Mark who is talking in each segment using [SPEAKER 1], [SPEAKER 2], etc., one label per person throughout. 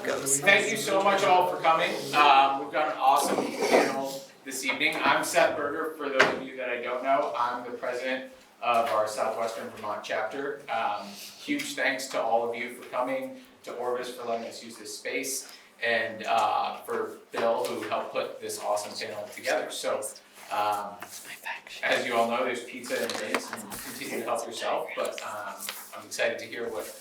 [SPEAKER 1] goes.
[SPEAKER 2] Thank you so much all for coming. We've got an awesome panel this evening. I'm Seth Berger, for those of you that I don't know. I'm the president of our Southwestern Vermont chapter. Huge thanks to all of you for coming, to Orvis for letting us use this space, and for Bill who helped put this awesome panel together. So as you all know, there's pizza and drinks, and continue to help yourself, but I'm excited to hear what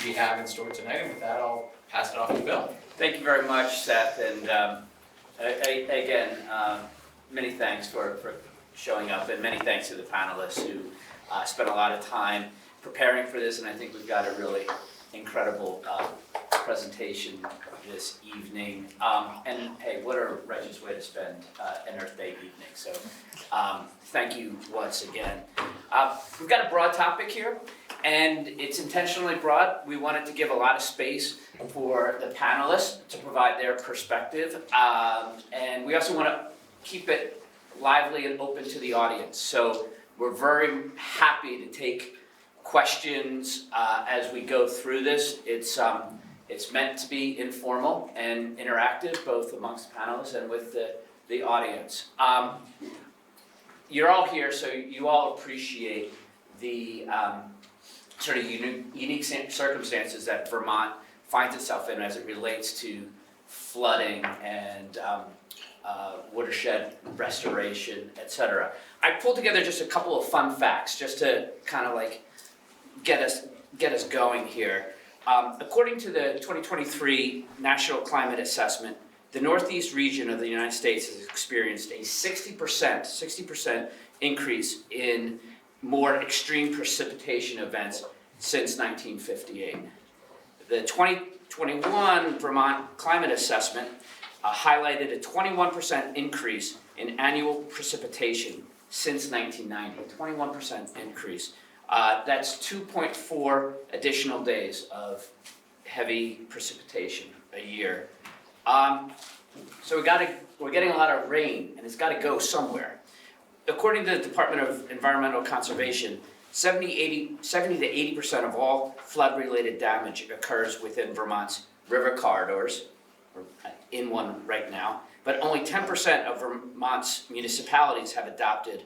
[SPEAKER 2] we have in store tonight, and with that I'll pass it off to Bill.
[SPEAKER 3] Thank you very much, Seth, and again, many thanks for showing up, and many thanks to the panelists who spent a lot of time preparing for this, and I think we've got a really incredible presentation this evening. And hey, what a righteous way to spend an Earth Day evening, so thank you once again. We've got a broad topic here, and it's intentionally broad. We wanted to give a lot of space for the panelists to provide their perspective, and we also want to keep it lively and open to the audience. So we're very happy to take questions as we go through this. It's meant to be informal and interactive, both amongst the panelists and with the audience. You're all here, so you all appreciate the sort of unique circumstances that Vermont finds itself in as it relates to flooding and watershed restoration, etc. I pulled together just a couple of fun facts just to kind of like get us going here. According to the 2023 National Climate Assessment, the Northeast region of the United States has experienced a 60% increase in more extreme precipitation events since 1958. The 2021 Vermont Climate Assessment highlighted a 21% increase in annual precipitation since 1990, 21% increase. That's 2.4 additional days of heavy precipitation a year. So we're getting a lot of rain, and it's got to go somewhere. According to the Department of Environmental Conservation, 70 to 80% of all flood-related damage occurs within Vermont's river corridors. We're in one right now, but only 10% of Vermont's municipalities have adopted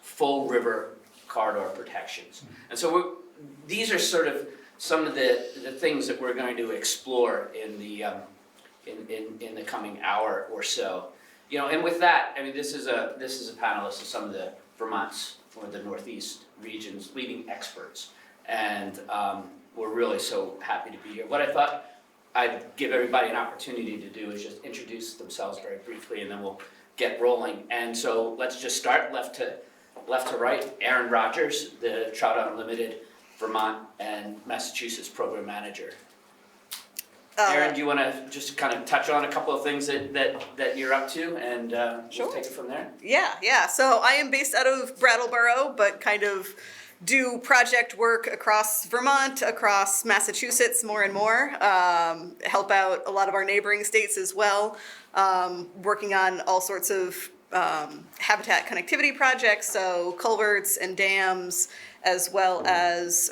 [SPEAKER 3] full river corridor protections. And so these are sort of some of the things that we're going to explore in the coming hour or so. You know, and with that, I mean, this is a panelist of some of the Vermont's or the Northeast region's leading experts, and we're really so happy to be here. What I thought I'd give everybody an opportunity to do is just introduce themselves very briefly, and then we'll get rolling. And so let's just start left to right. Aaron Rogers, the Trout Unlimited Vermont and Massachusetts Program Manager. Aaron, do you want to just kind of touch on a couple of things that you're up to, and
[SPEAKER 1] Sure.
[SPEAKER 3] We'll take it from there?
[SPEAKER 1] Yeah. So I am based out of Brattleboro, but kind of do project work across Vermont, across Massachusetts more and more, help out a lot of our neighboring states as well, working on all sorts of habitat connectivity projects, so culverts and dams, as well as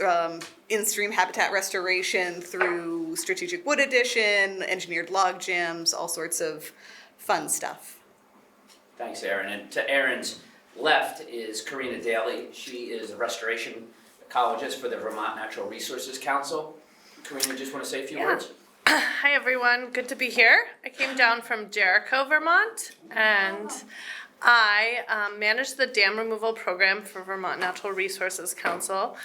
[SPEAKER 1] in-stream habitat restoration through strategic wood addition, engineered log jams, all sorts of fun stuff.
[SPEAKER 3] Thanks, Aaron. And to Aaron's left is Karina Daly. She is a restoration ecologist for the Vermont Natural Resources Council. Karina, just want to say a few words?
[SPEAKER 4] Hi everyone, good to be here. I came down from Jericho, Vermont, and I manage the dam removal program for Vermont Natural Resources Council.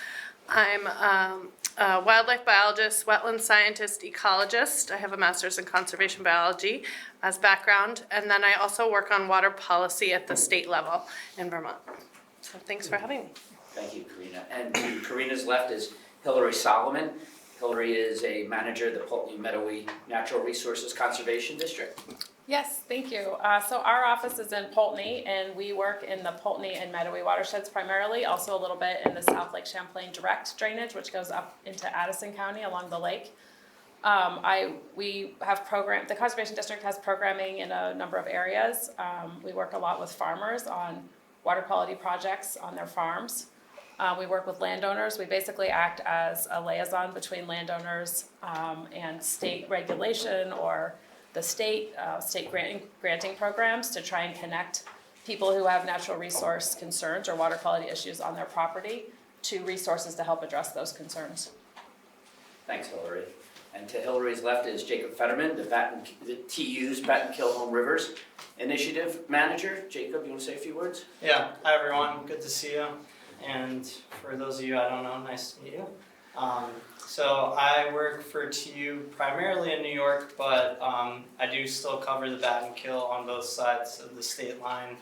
[SPEAKER 4] I'm a wildlife biologist, wetland scientist, ecologist. I have a master's in conservation biology as background, and then I also work on water policy at the state level in Vermont. So thanks for having me.
[SPEAKER 3] Thank you, Karina. And to Karina's left is Hillary Solomon. Hillary is a manager of the Poultney-Meadowy Natural Resources Conservation District.
[SPEAKER 5] Yes, thank you. So our office is in Poultney, and we work in the Poultney and Meadowy watersheds primarily, also a little bit in the South Lake Champlain direct drainage, which goes up into Addison County along the lake. We have the Conservation District has programming in a number of areas. We work a lot with farmers on water quality projects on their farms. We work with landowners. We basically act as a liaison between landowners and state regulation or the state granting programs to try and connect people who have natural resource concerns or water quality issues on their property to resources to help address those concerns.
[SPEAKER 3] Thanks, Hillary. And to Hillary's left is Jacob Fetterman, the TU's Bat and Kill Home Rivers Initiative Manager. Jacob, you want to say a few words?
[SPEAKER 6] Yeah, hi everyone, good to see you. And for those of you I don't know, nice to meet you. So I work for TU primarily in New York, but I do still cover the Bat and Kill on both sides of the state line.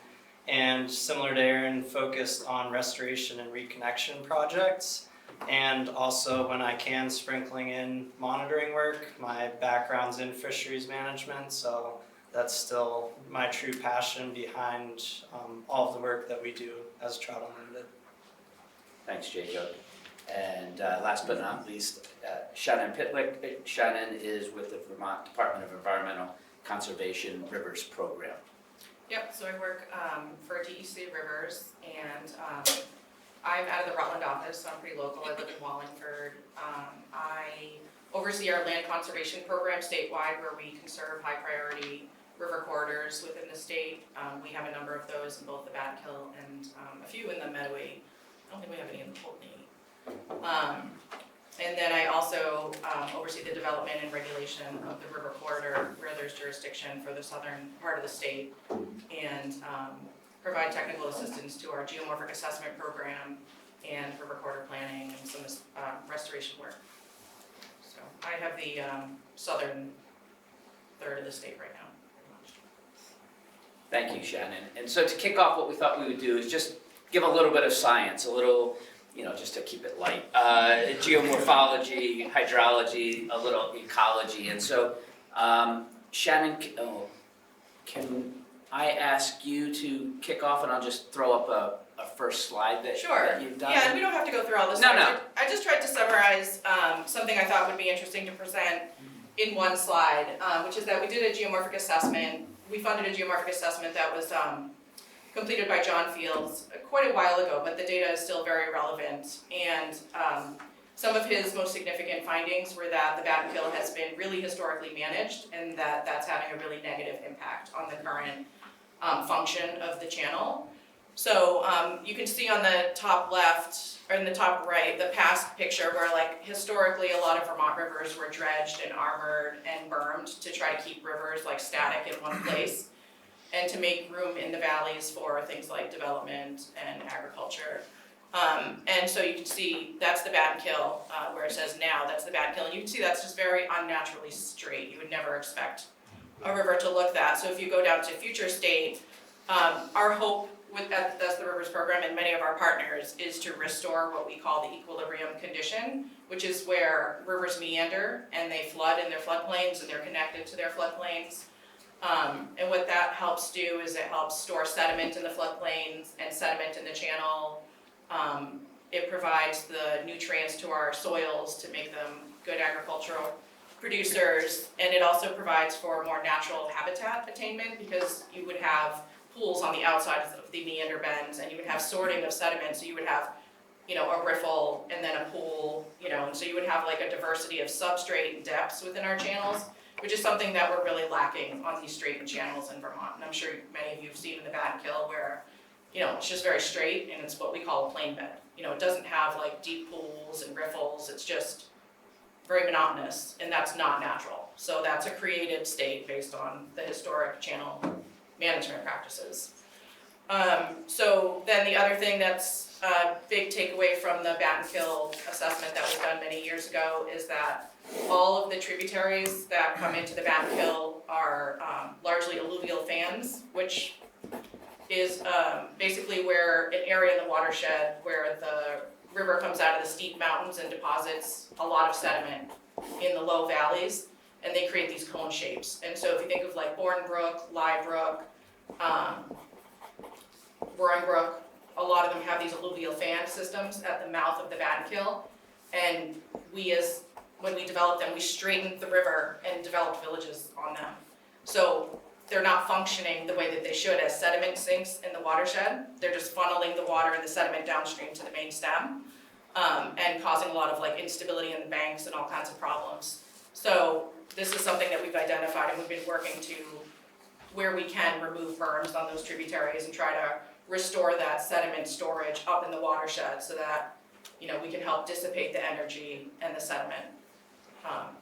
[SPEAKER 6] And similar to Aaron, focused on restoration and reconnection projects. And also, when I can, sprinkling in monitoring work. My background's in fisheries management, so that's still my true passion behind all of the work that we do as Trout Unlimited.
[SPEAKER 3] Thanks, Jacob. And last but not least, Shannon Pitlick. Shannon is with the Vermont Department of Environmental Conservation Rivers Program.
[SPEAKER 7] Yep, so I work for DEC Rivers, and I'm out of the Rutland office, so I'm pretty local. I live in Wallingford. I oversee our land conservation program statewide, where we conserve high priority river corridors within the state. We have a number of those in both the Bat and Kill and a few in the Medway. I don't think we have any in the Poultney. And then I also oversee the development and regulation of the river corridor where there's jurisdiction for the southern part of the state, and provide technical assistance to our geomorphic assessment program and river corridor planning and some restoration work. So I have the southern third of the state right now, pretty much.
[SPEAKER 3] Thank you, Shannon. And so to kick off, what we thought we would do is just give a little bit of science, a little, just to keep it light. Geomorphology, hydrology, a little ecology. And so, Shannon, can I ask you to kick off, and I'll just throw up a first slide that you've done?
[SPEAKER 7] Yeah, and we don't have to go through all this.
[SPEAKER 3] No.
[SPEAKER 7] I just tried to summarize something I thought would be interesting to present in one slide, which is that we did a geomorphic assessment. We funded a geomorphic assessment that was completed by John Fields quite a while ago, but the data is still very relevant. And some of his most significant findings were that the Bat and Kill has been really historically managed, and that's having a really negative impact on the current function of the channel. So you can see on the top left, or in the top right, the past picture where historically a lot of Vermont rivers were dredged and armored and bermed to try to keep rivers static in one place, and to make room in the valleys for things like development and agriculture. And so you can see that's the Bat and Kill, where it says now, that's the Bat and Kill. And you can see that's just very unnaturally straight. You would never expect a river to look that. So if you go down to future state, our hope that's the Rivers Program and many of our partners is to restore what we call the equilibrium condition, which is where rivers meander and they flood in their floodplains and they're connected to their floodplains. And what that helps do is it helps store sediment in the floodplains and sediment in the channel. It provides the nutrients to our soils to make them good agricultural producers, and it also provides for more natural habitat attainment, because you would have pools on the outside of the meander bends, and you would have sorting of sediment, so you would have a riffle and then a pool, and so you would have a diversity of substrate and depths within our channels, which is something that we're really lacking on these straightened channels in Vermont. And I'm sure many of you have seen in the Bat and Kill where, it's just very straight and it's what we call a plain bed. It doesn't have deep pools and riffles, it's just very monotonous, and that's not natural. So that's a created state based on the historic channel management practices. So then the other thing that's a big takeaway from the Bat and Kill assessment that was done many years ago is that all of the tributaries that come into the Bat and Kill are largely alluvial fans, which is basically where an area in the watershed where the river comes out of the steep mountains and deposits a lot of sediment in the low valleys, and they create these cone shapes. And so if you think of Bournebrook, Liebrook, Bournebrook, a lot of them have these alluvial fan systems at the mouth of the Bat and Kill, and when we developed them, we straightened the river and developed villages on them. So they're not functioning the way that they should as sediment sinks in the watershed. They're just funneling the water and the sediment downstream to the main stem, and causing a lot of like instability in the banks and all kinds of problems. So this is something that we've identified, and we've been working to, where we can, remove berms on those tributaries and try to restore that sediment storage up in the watershed so that, you know, we can help dissipate the energy and the sediment.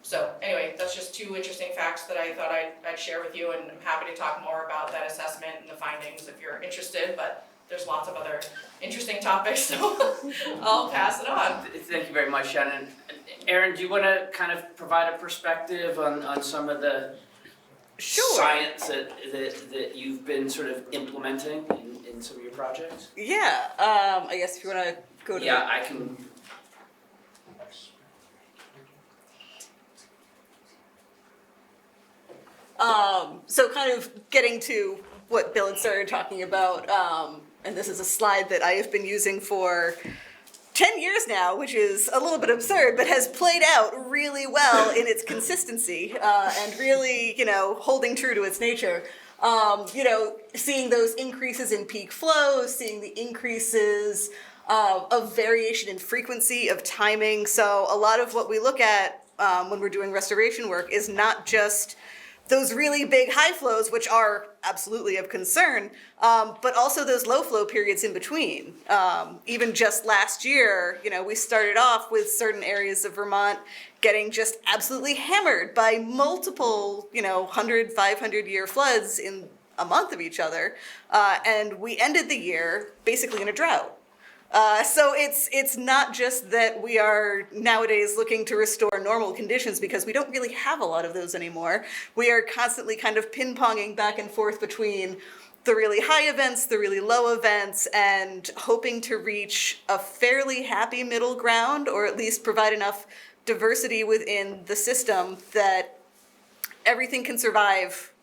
[SPEAKER 7] So anyway, that's just two interesting facts that I thought I'd share with you, and I'm happy to talk more about that assessment and the findings if you're interested, but there's lots of other interesting topics, so I'll pass it on.
[SPEAKER 3] Thank you very much, Shannon. Aaron, do you want to kind of provide a perspective on some of the science that you've been sort of implementing in some of your projects?
[SPEAKER 1] Yeah, I guess if you want to go to
[SPEAKER 3] Yeah, I can.
[SPEAKER 1] So kind of getting to what Bill had started talking about, and this is a slide that I have been using for 10 years now, which is a little bit absurd, but has played out really well in its consistency, and really, you know, holding true to its nature. You know, seeing those increases in peak flows, seeing the increases of variation in frequency, of timing. So a lot of what we look at when we're doing restoration work is not just those really big high flows, which are absolutely of concern, but also those low flow periods in between. Even just last year, you know, we started off with certain areas of Vermont getting just absolutely hammered by multiple, you know, 100, 500-year floods in a month of each other, and we ended the year basically in a drought. So it's not just that we are nowadays looking to restore normal conditions, because we don't really have a lot of those anymore. We are constantly kind of ping-ponging back and forth between the really high events, the really low events, and hoping to reach a fairly happy middle ground, or at least provide enough diversity within the system that everything can survive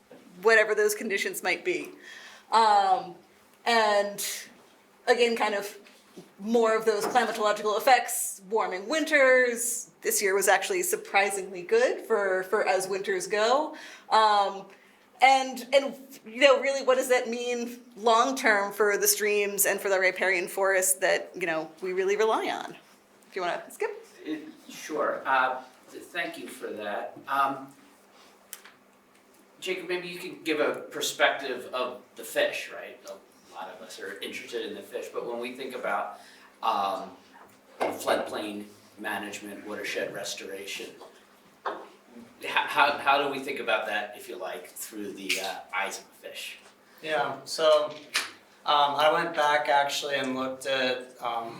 [SPEAKER 1] whatever those conditions might be. And again, kind of more of those climatological effects, warming winters. This year was actually surprisingly good for as winters go. And you know, really, what does that mean long term for the streams and for the riparian forests that, you know, we really rely on? If you want to skip.
[SPEAKER 3] Sure. Thank you for that. Jacob, maybe you can give a perspective of the fish, right? A lot of us are interested in the fish, but when we think about floodplain management, watershed restoration, how do we think about that, if you like, through the eyes of a fish?
[SPEAKER 6] Yeah, so I went back actually and looked at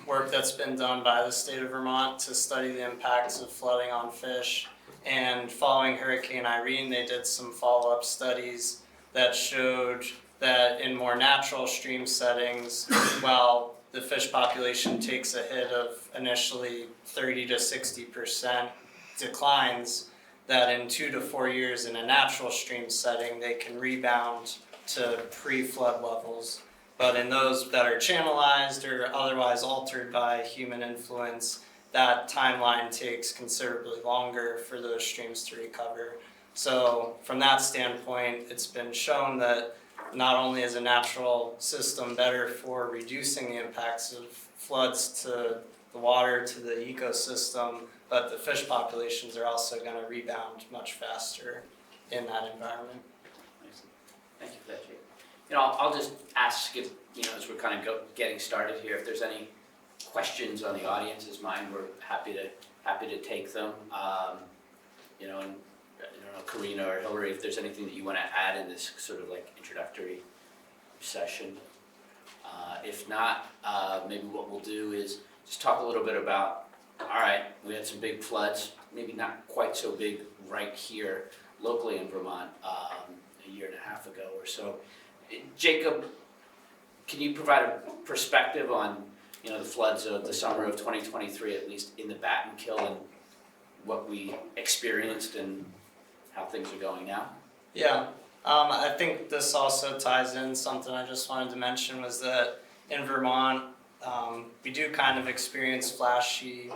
[SPEAKER 6] work that's been done by the state of Vermont to study the impacts of flooding on fish. And following Hurricane Irene, they did some follow-up studies that showed that in more natural stream settings, while the fish population takes a hit of initially 30 to 60% declines, that in 2 to 4 years in a natural stream setting, they can rebound to pre-flood levels. But in those that are channelized or otherwise altered by human influence, that timeline takes considerably longer for those streams to recover. So from that standpoint, it's been shown that not only is a natural system better for reducing the impacts of floods to the water, to the ecosystem, but the fish populations are also going to rebound much faster in that environment.
[SPEAKER 3] Thank you for that, Jake. You know, I'll just ask if, you know, as we're kind of getting started here, if there's any questions on the audience's mind, we're happy to take them. You know, and I don't know, Karina or Hillary, if there's anything that you want to add in this sort of like introductory session. If not, maybe what we'll do is just talk a little bit about, all right, we had some big floods, maybe not quite so big right here locally in Vermont a year and a half ago or so. Jacob, can you provide a perspective on, you know, the floods of the summer of 2023, at least in the Battenkill, and what we experienced and how things are going now?
[SPEAKER 6] Yeah, I think this also ties in something I just wanted to mention, was that in Vermont, we do kind of experience flashy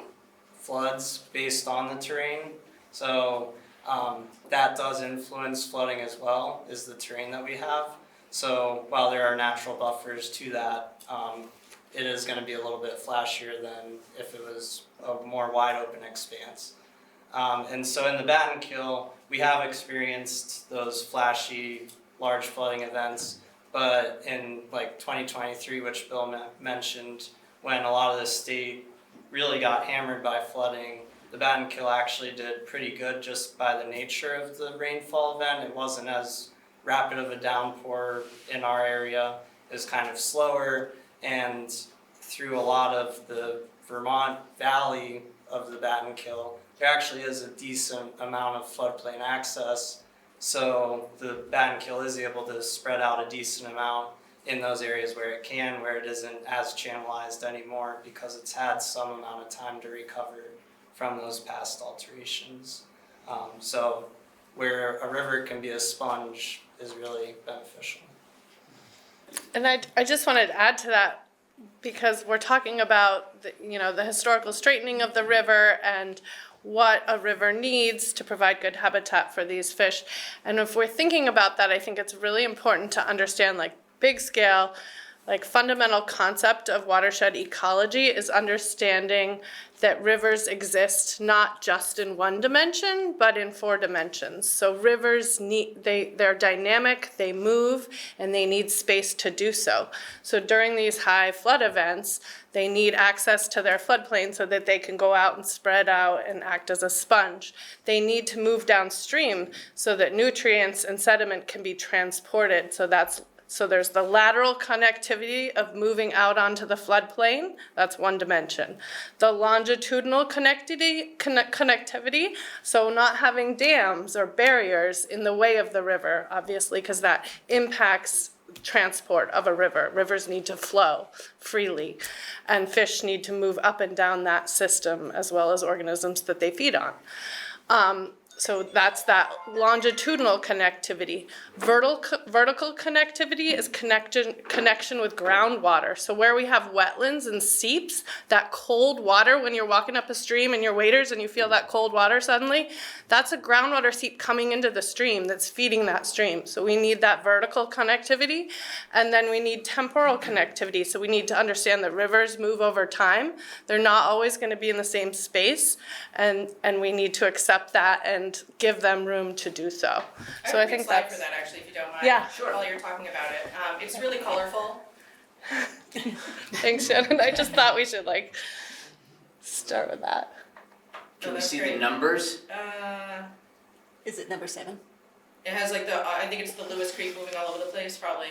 [SPEAKER 6] floods based on the terrain. So That does influence flooding as well, is the terrain that we have. So while there are natural buffers to that, it is going to be a little bit flashier than if it was a more wide open expanse. And so in the Battenkill, we have experienced those flashy, large flooding events, but in like 2023, which Bill mentioned, when a lot of the state really got hammered by flooding, the Battenkill actually did pretty good just by the nature of the rainfall event. It wasn't as rapid of a downpour in our area. It was kind of slower, and through a lot of the Vermont Valley of the Battenkill, there actually is a decent amount of floodplain access, so the Battenkill is able to spread out a decent amount in those areas where it can, where it isn't as channelized anymore because it's had some amount of time to recover from those past alterations. So where a river can be a sponge is really beneficial.
[SPEAKER 4] And I just wanted to add to that, because we're talking about the historical straightening of the river and what a river needs to provide good habitat for these fish. And if we're thinking about that, I think it's really important to understand, like, big scale, like, fundamental concept of watershed ecology is understanding that rivers exist not just in one dimension, but in 4 dimensions. So rivers they're dynamic, they move, and they need space to do so. So during these high flood events, they need access to their floodplain so that they can go out and spread out and act as a sponge. They need to move downstream so that nutrients and sediment can be transported. So there's the lateral connectivity of moving out onto the floodplain. That's one dimension. The longitudinal connectivity, so not having dams or barriers in the way of the river, obviously, because that impacts transport of a river. Rivers need to flow freely, and fish need to move up and down that system, as well as organisms that they feed on. So that's that longitudinal connectivity. Vertical connectivity is connection with groundwater. So where we have wetlands and seeps, that cold water, when you're walking up a stream and you're waders and you feel that cold water suddenly, that's a groundwater seep coming into the stream that's feeding that stream. So we need that vertical connectivity. And then we need temporal connectivity. So we need to understand that rivers move over time. They're not always going to be in the same space. And we need to accept that and give them room to do so. So I think
[SPEAKER 7] slide
[SPEAKER 4] that's
[SPEAKER 7] for that, actually, if you don't mind.
[SPEAKER 4] Yeah.
[SPEAKER 7] Sure. While you're talking about it, it's really colorful.
[SPEAKER 4] Thanks, Shannon. I just thought we should start with that.
[SPEAKER 3] Can we
[SPEAKER 7] that's
[SPEAKER 3] see
[SPEAKER 7] great.
[SPEAKER 3] the numbers?
[SPEAKER 1] Is it number 7?
[SPEAKER 7] It has I think it's the Lewis Creek moving all over the place, probably.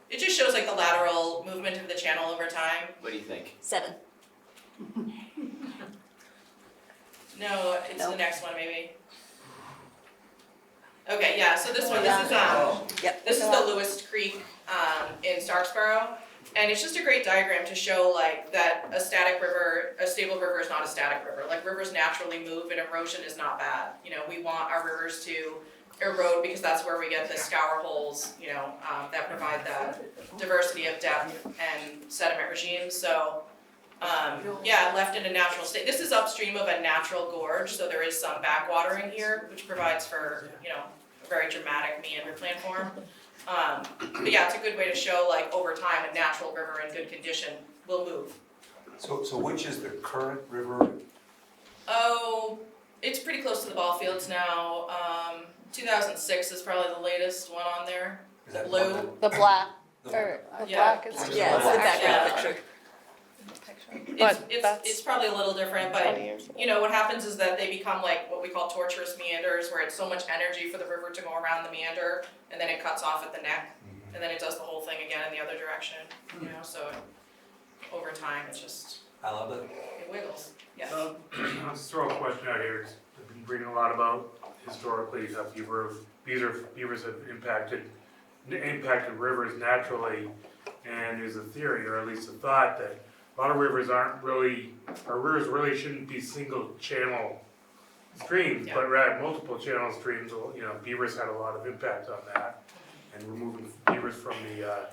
[SPEAKER 7] It just shows the lateral movement of the channel over time.
[SPEAKER 3] What do you think?
[SPEAKER 1] 7.
[SPEAKER 7] No, it's
[SPEAKER 1] No.
[SPEAKER 7] the next one maybe. Okay, yeah, so this one,
[SPEAKER 1] Yep.
[SPEAKER 7] this is the Lewis Creek in Starksboro, and it's just a great diagram to show that a stable river is not a static river. Rivers naturally move, and erosion is not bad. We want our rivers to erode because that's where we get the scour holes, that provide the diversity of depth and sediment regimes. So, left in a natural state. This is upstream of a natural gorge, so there is some backwatering here, which provides for, a very dramatic meander planform. But yeah, it's a good way to show over time a natural river in good condition will move.
[SPEAKER 8] So which is the current river?
[SPEAKER 7] Oh, it's pretty close to the ball fields now. 2006 is probably the latest one on there.
[SPEAKER 8] Is that
[SPEAKER 7] Blue.
[SPEAKER 8] one
[SPEAKER 4] The black,
[SPEAKER 8] that-
[SPEAKER 4] or the
[SPEAKER 7] Yeah.
[SPEAKER 4] black is
[SPEAKER 1] Yeah, it's the background
[SPEAKER 7] Yeah.
[SPEAKER 1] picture.
[SPEAKER 4] But
[SPEAKER 7] It's probably a little different, but
[SPEAKER 4] 20 years ago.
[SPEAKER 7] what happens is that they become what we call tortuous meanders, where it's so much energy for the river to go around the meander, and then it cuts off at the neck, and then it does the whole thing again in the other direction. So over time
[SPEAKER 8] I love it.
[SPEAKER 7] it wiggles. Yes.
[SPEAKER 9] I'll just throw a question out here. I've been reading a lot about historically how beavers have impacted rivers naturally, and there's a theory, or at least a thought, that a lot of rivers rivers really shouldn't be single channel streams,
[SPEAKER 7] Yeah.
[SPEAKER 9] but rather multiple channel streams. Beavers had a lot of impact on that, and removing beavers from the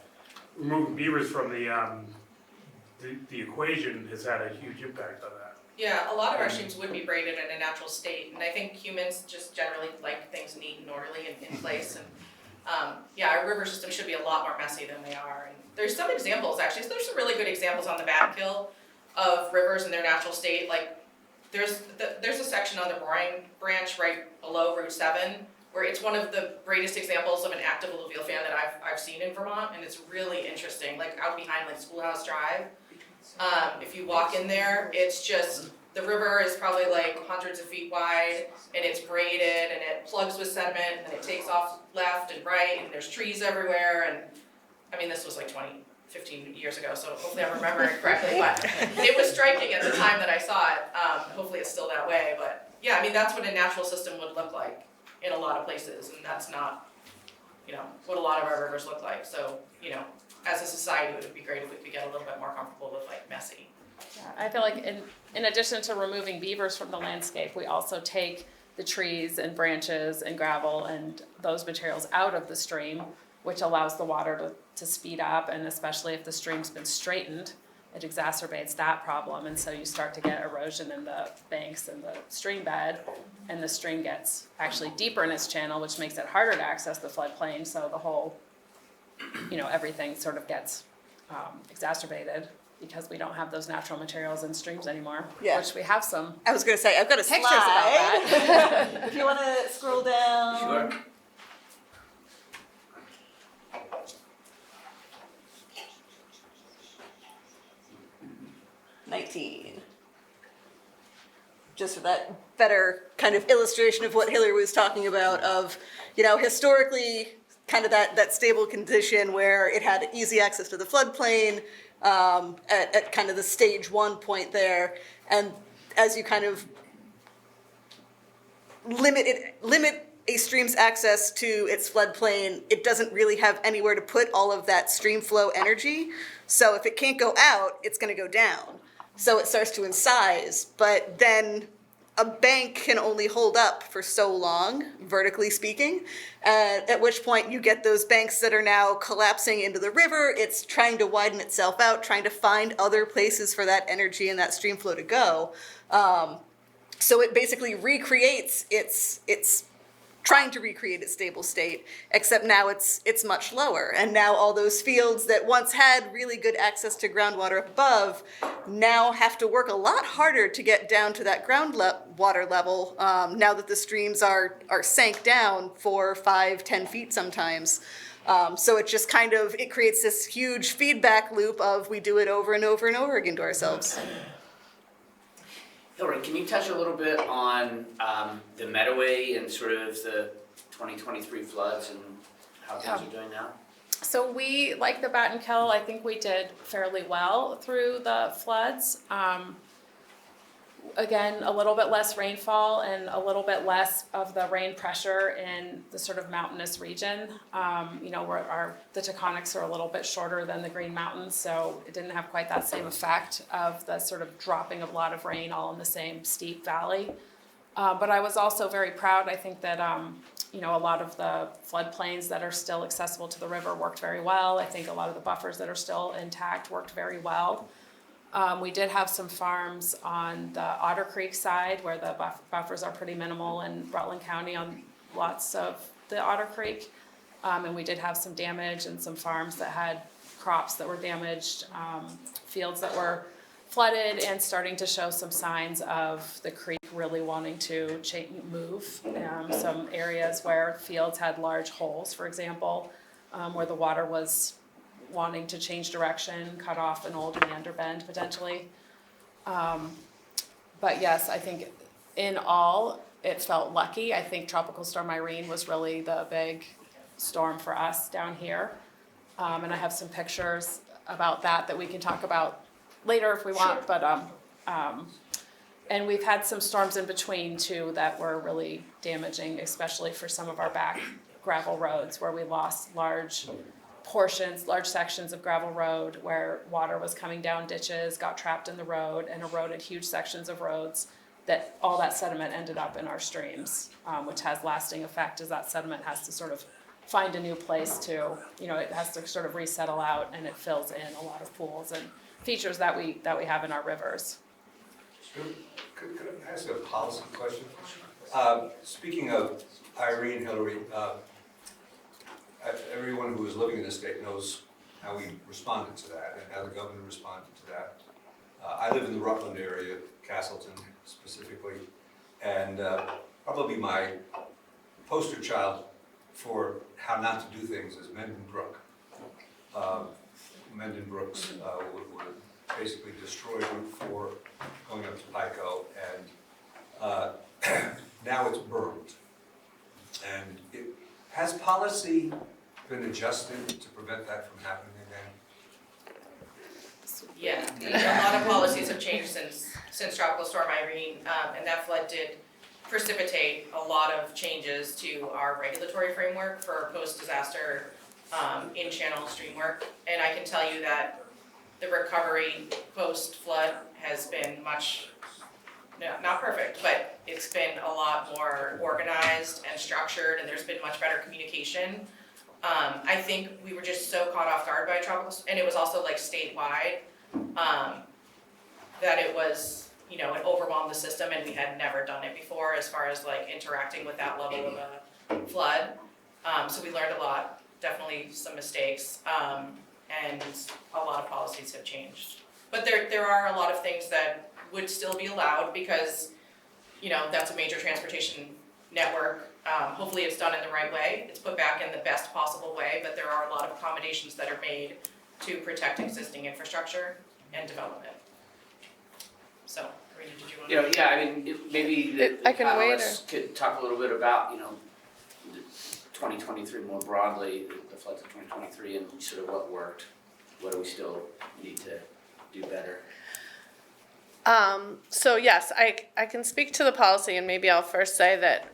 [SPEAKER 9] equation has had a huge impact on that.
[SPEAKER 7] Yeah, a lot of our streams would be braided in a natural state, and I think humans just generally like things neat and orderly and in place, and yeah, our river system should be a lot more messy than they are. And there's some examples, actually, so there's some really good examples on the Batkill of rivers in their natural state. Like, there's a section on the Boring Branch right below Route 7, where it's one of the greatest examples of an active alluvial fan that I've seen in Vermont, and it's really interesting, like out behind like Schoolhouse Drive. If you walk in there, it's just, the river is probably like hundreds of feet wide, and it's braided, and it plugs with sediment, and it takes off left and right, and there's trees everywhere, and, I mean, this was like 15 years ago, so hopefully I'm remembering it correctly, but it was striking at the time that I saw it. Hopefully it's still that way, but yeah, I mean, that's what a natural system would look like in a lot of places, and that's not, what a lot of our rivers look like. So, as a society, it would be great if we could get a little bit more comfortable with like messy.
[SPEAKER 5] Yeah, I feel like in addition to removing beavers from the landscape, we also take the trees and branches and gravel and those materials out of the stream, which allows the water to speed up, and especially if the stream's been straightened, it exacerbates that problem, and so you start to get erosion in the banks and the stream bed, and the stream gets actually deeper in its channel, which makes it harder to access the floodplain, so the whole, everything sort of gets exacerbated because we don't have those natural materials in streams anymore,
[SPEAKER 1] Yeah.
[SPEAKER 5] which we have some
[SPEAKER 1] I was gonna say, I've got a
[SPEAKER 5] pictures about
[SPEAKER 1] slide.
[SPEAKER 5] that.
[SPEAKER 1] If you wanna scroll down.
[SPEAKER 3] Sure.
[SPEAKER 1] Just for that better kind of illustration of what Hillary was talking about of, historically kind of that stable condition where it had easy access to the floodplain at kind of the stage 1 point there. And as you kind of limit a stream's access to its floodplain, it doesn't really have anywhere to put all of that stream flow energy. So if it can't go out, it's going to go down. So it starts to incise, but then a bank can only hold up for so long, vertically speaking, at which point you get those banks that are now collapsing into the river. It's trying to widen itself out, trying to find other places for that energy and that stream flow to go. So it basically recreates its trying to recreate its stable state, except now it's much lower. And now all those fields that once had really good access to groundwater up above now have to work a lot harder to get down to that groundwater level now that the streams are sank down 4, 5, 10 feet sometimes. So it just it creates this huge feedback loop of we do it over and over and over again to ourselves.
[SPEAKER 3] Hillary, can you touch a little bit on the Meadoway and sort of the 2023 floods and how things are doing now?
[SPEAKER 5] So we, like the Battenkill, I think we did fairly well through the floods. Again, a little bit less rainfall and a little bit less of the rain pressure in the sort of mountainous region. The Taconics are a little bit shorter than the Green Mountains, so it didn't have quite that same effect of the sort of dropping of a lot of rain all in the same steep valley. But I was also very proud, I think that, a lot of the floodplains that are still accessible to the river worked very well. I think a lot of the buffers that are still intact worked very well. We did have some farms on the Otter Creek side where the buffers are pretty minimal in Rutland County on lots of the Otter Creek. And we did have some damage and some farms that had crops that were damaged, fields that were flooded and starting to show some signs of the creek really wanting to move. Some areas where fields had large holes, for example, where the water was wanting to change direction, cut off an old meander bend potentially. But yes, I think in all, it felt lucky. I think Tropical Storm Irene was really the big storm for us down here. And I have some pictures about that we can talk about later if we want. Sure. But and we've had some storms in between too that were really damaging, especially for some of our back gravel roads where we lost large sections of gravel road where water was coming down ditches, got trapped in the road, and eroded huge sections of roads that all that sediment ended up in our streams, which has lasting effect as that sediment has to sort of find a new place to, it has to sort of resettle out, and it fills in a lot of pools and features that we have in our rivers.
[SPEAKER 8] Could I ask a policy question? Speaking of Irene, Hillary, everyone who is living in this state knows how we responded to that and how the governor responded to that. I live in the Rutland area, Castleton specifically, and probably my poster child for how not to do things is Mendon Brook. Mendon Brooks would basically destroy Route 4 going up to Pico, and now it's burned. And has policy been adjusted to prevent that from happening again?
[SPEAKER 7] Yeah, a lot of policies have changed since Tropical Storm Irene, and that flood did precipitate a lot of changes to our regulatory framework for post-disaster in-channel stream work. And I can tell you that the recovery post-flood has been much, not perfect, but it's been a lot more organized and structured, and there's been much better communication. I think we were just so caught off guard by tropical, and it was also like statewide, that it was, you know, it overwhelmed the system, and we had never done it before as far as like interacting with that level of a flood. So we learned a lot, definitely some mistakes, and a lot of policies have changed. But there are a lot of things that would still be allowed because, you know, that's a major transportation network. Hopefully it's done in the right way, it's put back in the best possible way, but there are a lot of accommodations that are made to protect existing infrastructure and development. So, Karina, did you want to?
[SPEAKER 3] You know, yeah, I mean, maybe the
[SPEAKER 4] I can wait,
[SPEAKER 3] panelists could talk a little bit about, you know, 2023 more broadly, the floods of 2023, and sort of what worked, what do we still need to do better?
[SPEAKER 4] So yes, I can speak to the policy, and maybe I'll first say that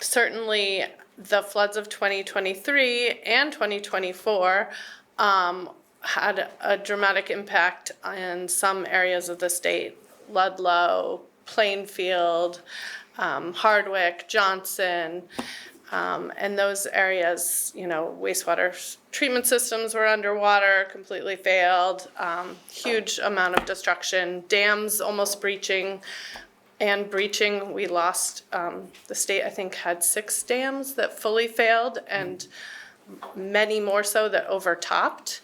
[SPEAKER 4] certainly the floods of 2023 and 2024 had a dramatic impact in some areas of the state: Ludlow, Plainfield, Hardwick, Johnson. And those areas, you know, wastewater treatment systems were underwater, completely failed, huge amount of destruction, dams almost breaching. We lost, the state, I think, had 6 dams that fully failed and many more so that overtopped.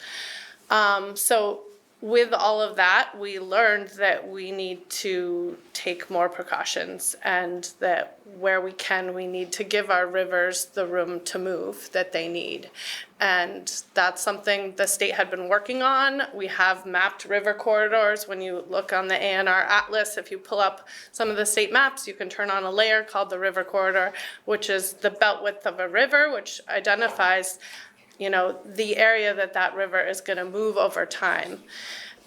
[SPEAKER 4] So with all of that, we learned that we need to take more precautions, and that where we can, we need to give our rivers the room to move that they need. And that's something the state had been working on. We have mapped river corridors. When you look on the ANR Atlas, if you pull up some of the state maps, you can turn on a layer called the river corridor, which is the belt width of a river, which identifies, you know, the area that river is going to move over time.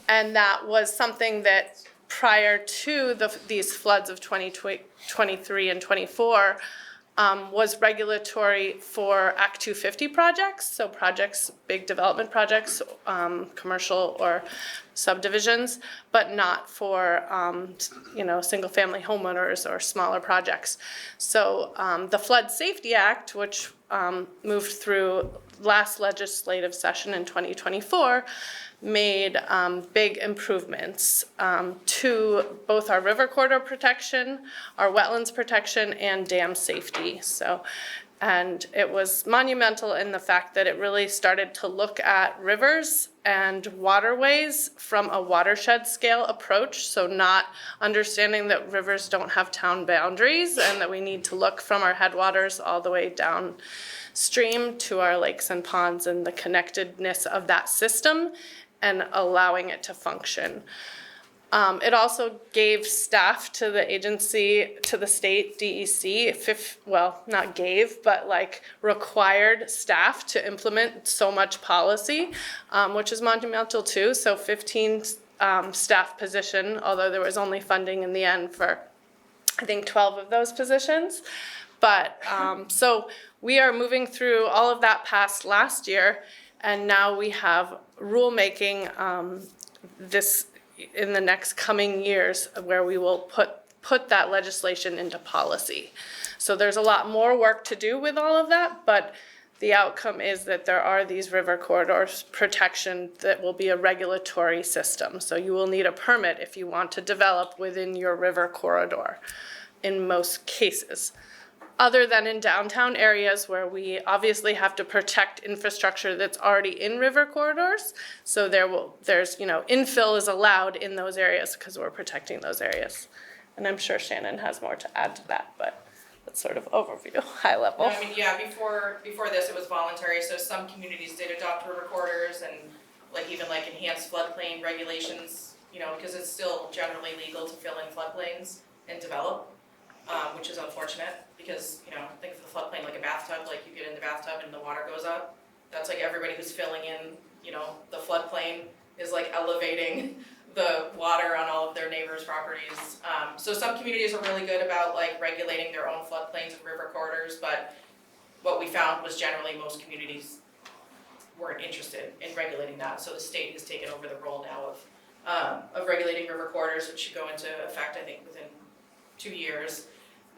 [SPEAKER 4] And that was something that prior to these floods of 2023 and 24 was regulatory for Act 250 projects, so projects, big development projects, commercial or subdivisions, but not for, you know, single-family homeowners or smaller projects. So the Flood Safety Act, which moved through last legislative session in 2024, made big improvements to both our river corridor protection, our wetlands protection, and dam safety. So, and it was monumental in the fact that it really started to look at rivers and waterways from a watershed scale approach. So not understanding that rivers don't have town boundaries and that we need to look from our headwaters all the way downstream to our lakes and ponds and the connectedness of that system and allowing it to function. It also gave staff to the agency, to the state DEC, not gave, but like required staff to implement so much policy, which is monumental too. So 15 staff position, although there was only funding in the end for, I think, 12 of those positions. But so we are moving through all of that past last year, and now we have rulemaking this in the next coming years where we will put that legislation into policy. So there's a lot more work to do with all of that, but the outcome is that there are these river corridors protection that will be a regulatory system. So you will need a permit if you want to develop within your river corridor in most cases. Other than in downtown areas where we obviously have to protect infrastructure that's already in river corridors. So there's infill is allowed in those areas because we're protecting those areas. And I'm sure Shannon has more to add to that, but that's sort of overview, high level.
[SPEAKER 7] No, I mean, yeah, before this, it was voluntary, so some communities did adopt river corridors and even enhanced floodplain regulations, because it's still generally legal to fill in floodplains and develop, which is unfortunate, because, think of the floodplain like a bathtub, you get in the bathtub and the water goes up. That's everybody who's filling in, the floodplain is elevating the water on all of their neighbors' properties. So some communities are really good about regulating their own floodplains and river corridors, but what we found was generally most communities weren't interested in regulating that. So the state has taken over the role now of regulating river corridors, which should go into effect, I think, within 2 years.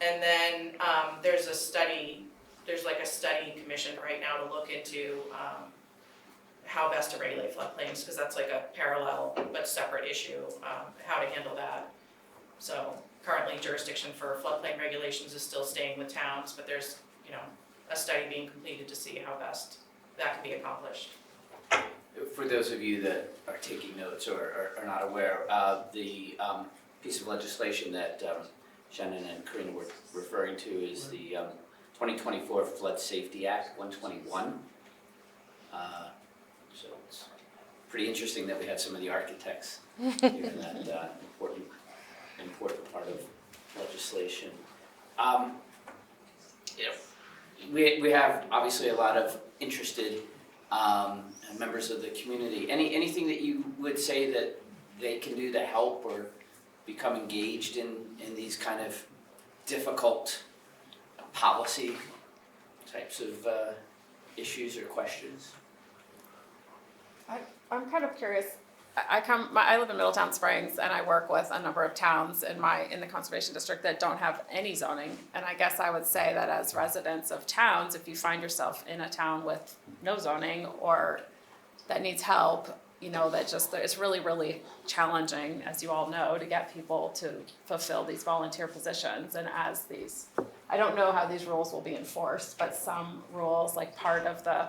[SPEAKER 7] And then there's a study commission right now to look into how best to regulate floodplains, because that's a parallel but separate issue, how to handle that. So currently jurisdiction for floodplain regulations is still staying with towns, but there's, a study being completed to see how best that can be accomplished.
[SPEAKER 3] For those of you that are taking notes or are not aware, the piece of legislation that Shannon and Karina were referring to is the 2024 Flood Safety Act 121. So it's pretty interesting that we have some of the architects here in that important part of legislation. We have obviously a lot of interested members of the community. Anything that you would say that they can do to help or become engaged in these kind of difficult policy types of issues or questions?
[SPEAKER 5] I'm kind of curious. I live in Middletown Springs, and I work with a number of towns in the conservation district that don't have any zoning. And I guess I would say that as residents of towns, if you find yourself in a town with no zoning or that needs help, that it's really, really challenging, as you all know, to get people to fulfill these volunteer positions. And I don't know how these rules will be enforced, but some rules, part of the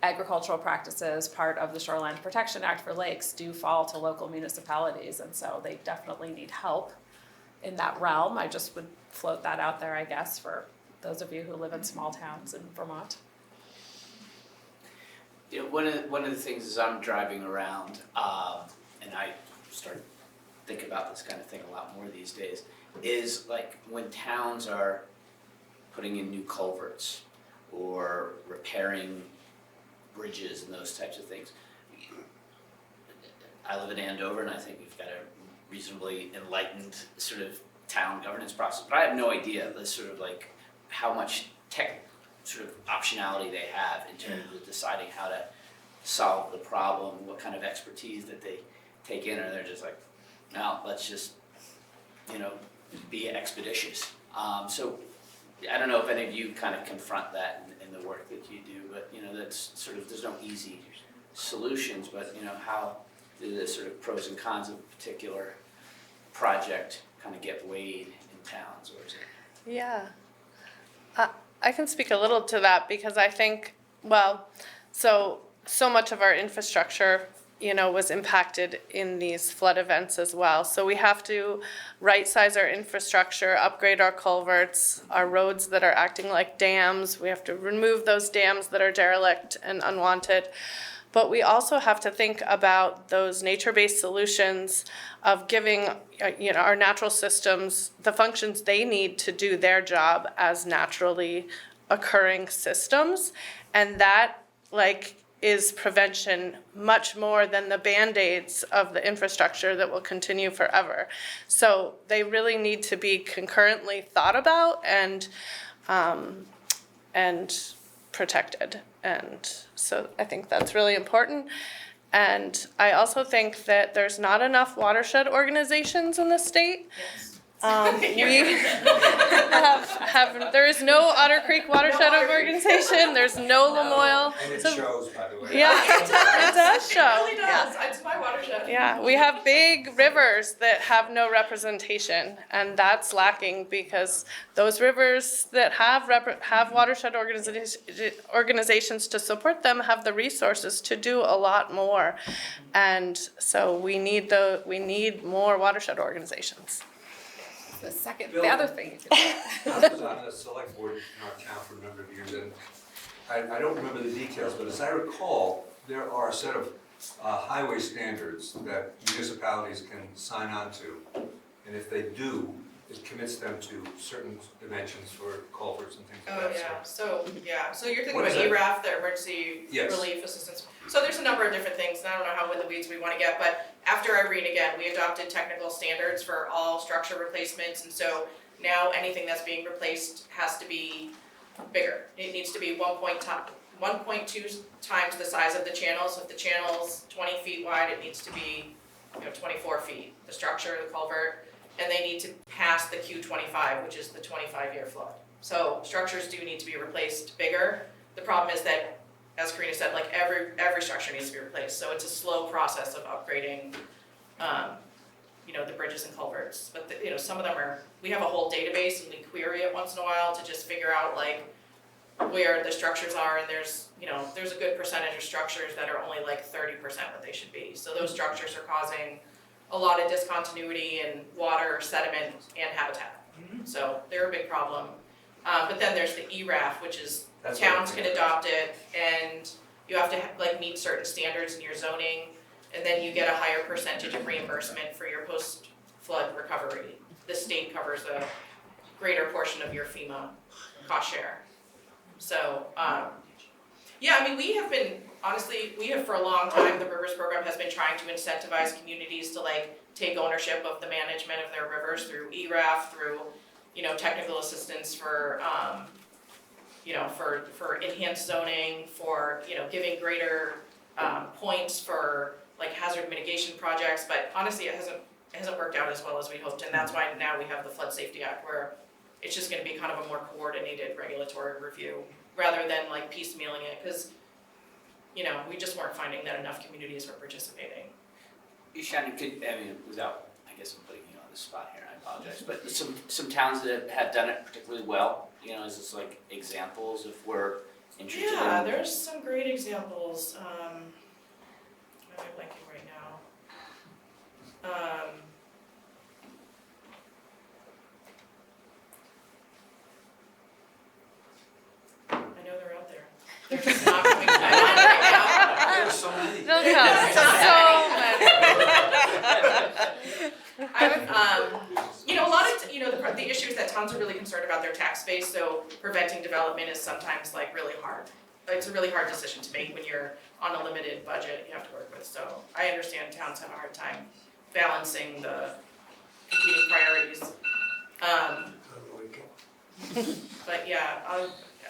[SPEAKER 5] agricultural practices, part of the Shoreline Protection Act for lakes, do fall to local municipalities, and so they definitely need help in that realm. I just would float that out there, I guess, for those of you who live in small towns in Vermont.
[SPEAKER 3] One of the things as I'm driving around, and I start to think about this kind of thing a lot more these days, is when towns are putting in new culverts or repairing bridges and those types of things. I live in Andover, and I think we've got a reasonably enlightened sort of town governance process, but I have no idea the sort of how much tech sort of optionality they have in terms of deciding how to solve the problem, what kind of expertise that they take in, or they're just no, let's just, be expeditious. So I don't know if any of you kind of confront that in the work that you do, but that's sort of, there's no easy solutions, but how do the sort of pros and cons of a particular project kind of get weighed in towns, or is it?
[SPEAKER 4] Yeah. I can speak a little to that because I think, so much of our infrastructure, was impacted in these flood events as well. So we have to right-size our infrastructure, upgrade our culverts, our roads that are acting like dams. We have to remove those dams that are derelict and unwanted. But we also have to think about those nature-based solutions of giving, our natural systems the functions they need to do their job as naturally occurring systems. And that, is prevention much more than the Band-Aids of the infrastructure that will continue forever. So they really need to be concurrently thought about and protected. And so I think that's really important. And I also think that there's not enough watershed organizations in the state.
[SPEAKER 7] Yes.
[SPEAKER 4] We have, there is no Otter Creek Watershed Organization, there's no Lamoille.
[SPEAKER 8] And it
[SPEAKER 4] So-
[SPEAKER 8] shows, by the way.
[SPEAKER 4] Yeah, it does
[SPEAKER 7] It
[SPEAKER 4] show.
[SPEAKER 7] really does. It's my watershed.
[SPEAKER 4] Yeah, we have big rivers that have no representation, and that's lacking because those rivers that have watershed organizations to support them have the resources to do a lot more. And so we need more watershed organizations.
[SPEAKER 8] The other thing you I was on the select board in our town for a number of years, and I don't remember the details, but as I recall, there are a set of highway standards that municipalities can sign on to. And if they do, it commits them to certain dimensions for culverts and things like
[SPEAKER 7] Oh,
[SPEAKER 8] that.
[SPEAKER 7] so you're thinking
[SPEAKER 8] What
[SPEAKER 7] about
[SPEAKER 8] is that?
[SPEAKER 7] ERAF, the emergency
[SPEAKER 8] Yes.
[SPEAKER 7] relief assistance. So there's a number of different things, and I don't know how in the weeds we wanna get, but after Irene again, we adopted technical standards for all structure replacements, and so now anything that's being replaced has to be bigger. It needs to be 1.2 times the size of the channel, so if the channel's 20 feet wide, it needs to be, 24 feet, the structure, the culvert, and they need to pass the Q25, which is the 25-year flood. So structures do need to be replaced bigger. The problem is that, as Karina said, like every structure needs to be replaced, so it's a slow process of upgrading, the bridges and culverts. But some of them we have a whole database and we query it once in a while to just figure out like where the structures are, and there's a good percentage of structures that are only like 30% what they should be. So those structures are causing a lot of discontinuity in water, sediment, and habitat. So they're a big problem. But then there's the ERAF, which is
[SPEAKER 8] That's
[SPEAKER 7] towns
[SPEAKER 8] what I
[SPEAKER 7] can adopt it, and you have to meet certain standards in your zoning, and then you get a higher percentage of reimbursement for your post-flood recovery. The state covers a greater portion of your FEMA cost share. So, we have for a long time, the Rivers Program has been trying to incentivize communities to take ownership of the management of their rivers through ERAF, through, technical assistance for, for enhanced zoning, for, giving greater, points for hazard mitigation projects, but honestly, it hasn't worked out as well as we hoped, and that's why now we have the Flood Safety Act, where it's just gonna be kind of a more coordinated regulatory review, rather than piecemealing it, because, we just weren't finding that enough communities were participating.
[SPEAKER 3] Shannon, without, I guess I'm putting you on the spot here, I apologize, but some towns that have done it particularly well, is this examples if we're interested in?
[SPEAKER 7] Yeah, there's some great examples, I'm blanking right now. I know they're out there. They're just not coming to my mind right now.
[SPEAKER 8] There's so many.
[SPEAKER 4] They'll come, so many.
[SPEAKER 7] I would, a lot of, the issue is that towns are really concerned about their tax base, so preventing development is sometimes really hard. It's a really hard decision to make when you're on a limited budget you have to work with, so I understand towns have a hard time balancing the competing priorities. But yeah,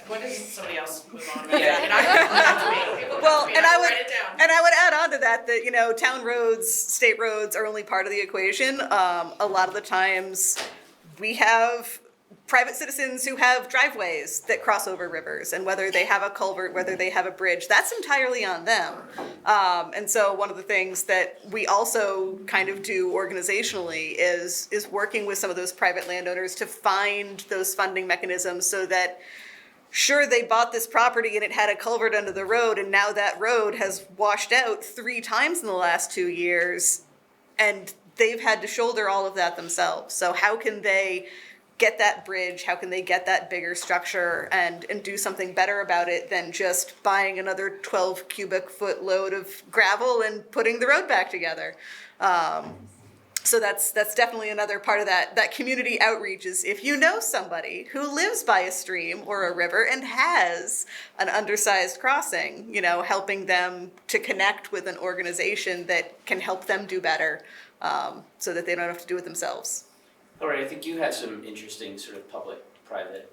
[SPEAKER 7] what does somebody else move on about?
[SPEAKER 3] Yeah.
[SPEAKER 7] And I write it down.
[SPEAKER 1] And I would add on to that, town roads, state roads are only part of the equation. A lot of the times we have private citizens who have driveways that cross over rivers, and whether they have a culvert, whether they have a bridge, that's entirely on them. And so one of the things that we also kind of do organizationally is working with some of those private landowners to find those funding mechanisms so that sure, they bought this property and it had a culvert under the road, and now that road has washed out 3 times in the last 2 years, and they've had to shoulder all of that themselves. So how can they get that bridge? How can they get that bigger structure and do something better about it than just buying another 12 cubic foot load of gravel and putting the road back together? So that's definitely another part of that community outreach is if you know somebody who lives by a stream or a river and has an undersized crossing, helping them to connect with an organization that can help them do better, so that they don't have to do it themselves.
[SPEAKER 3] Lori, I think you had some interesting sort of public-private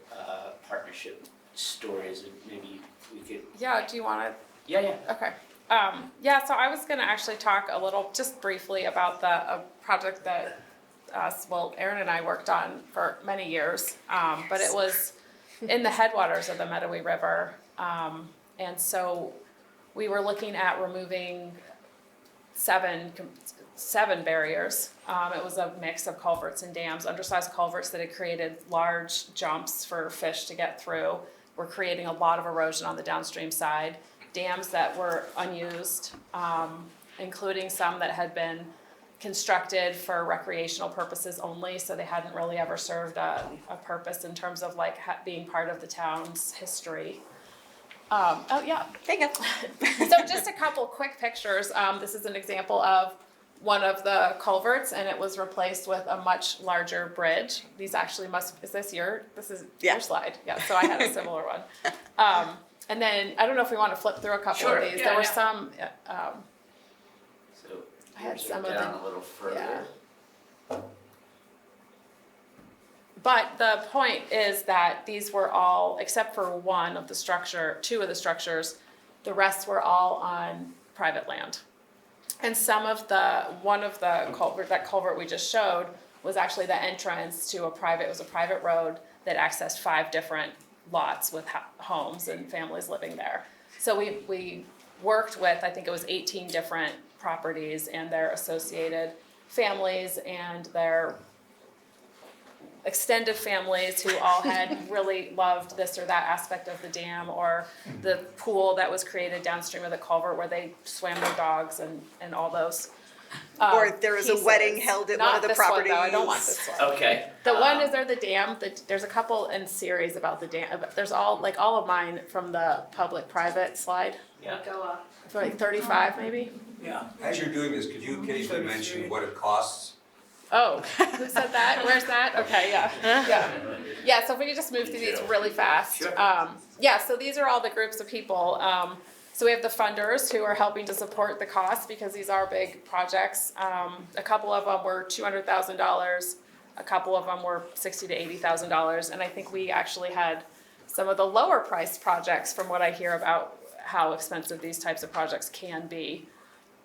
[SPEAKER 3] partnership stories, and maybe we could.
[SPEAKER 5] Yeah, do you want to?
[SPEAKER 3] Yeah.
[SPEAKER 5] Okay. So I was going to actually talk a little, just briefly, about a project that Aaron and I worked on for many years, but it was in the headwaters of the Medowee River. And so we were looking at removing seven barriers. It was a mix of culverts and dams, undersized culverts that had created large jumps for fish to get through. We're creating a lot of erosion on the downstream side. Dams that were unused, including some that had been constructed for recreational purposes only, so they hadn't really ever served a purpose in terms of like being part of the town's history. Oh yeah,
[SPEAKER 1] There you go.
[SPEAKER 5] so just a couple quick pictures. This is an example of one of the culverts, and it was replaced with a much larger bridge. These actually this is
[SPEAKER 1] Yeah.
[SPEAKER 5] your slide. Yeah, so I had a similar one. And then, I don't know if we want to flip through a couple
[SPEAKER 3] Sure,
[SPEAKER 5] of these.
[SPEAKER 3] yeah,
[SPEAKER 5] There were
[SPEAKER 3] yeah.
[SPEAKER 5] some,
[SPEAKER 3] So
[SPEAKER 5] I had
[SPEAKER 3] here's
[SPEAKER 5] some of
[SPEAKER 3] down
[SPEAKER 5] them.
[SPEAKER 3] a little further.
[SPEAKER 5] Yeah. But the point is that these were all, except for two of the structures, the rest were all on private land. And one of the culvert we just showed was actually the entrance to it was a private road that accessed 5 different lots with homes and families living there. So we worked with, I think it was 18 different properties and their associated families and their extended families who all had really loved this or that aspect of the dam or the pool that was created downstream of the culvert where they swam their dogs and all those.
[SPEAKER 1] Or there was a wedding
[SPEAKER 5] pieces.
[SPEAKER 1] held at
[SPEAKER 5] Not
[SPEAKER 1] one of the
[SPEAKER 5] this one,
[SPEAKER 1] properties.
[SPEAKER 5] though. I don't want this one.
[SPEAKER 3] Okay.
[SPEAKER 5] The one is the dam. There's a couple in series about the dam. There's all of mine from the public-private slide.
[SPEAKER 3] Yeah.
[SPEAKER 5] For like 35 maybe.
[SPEAKER 3] Yeah.
[SPEAKER 8] As you're doing this, could you occasionally mention what it costs?
[SPEAKER 5] Oh, who said that? Where's that? Okay, yeah. So if we could just move through these really fast.
[SPEAKER 3] Sure.
[SPEAKER 5] So these are all the groups of people. So we have the funders who are helping to support the cost because these are big projects. A couple of them were $200,000. A couple of them were $60,000 to $80,000. And I think we actually had some of the lower priced projects from what I hear about how expensive these types of projects can be.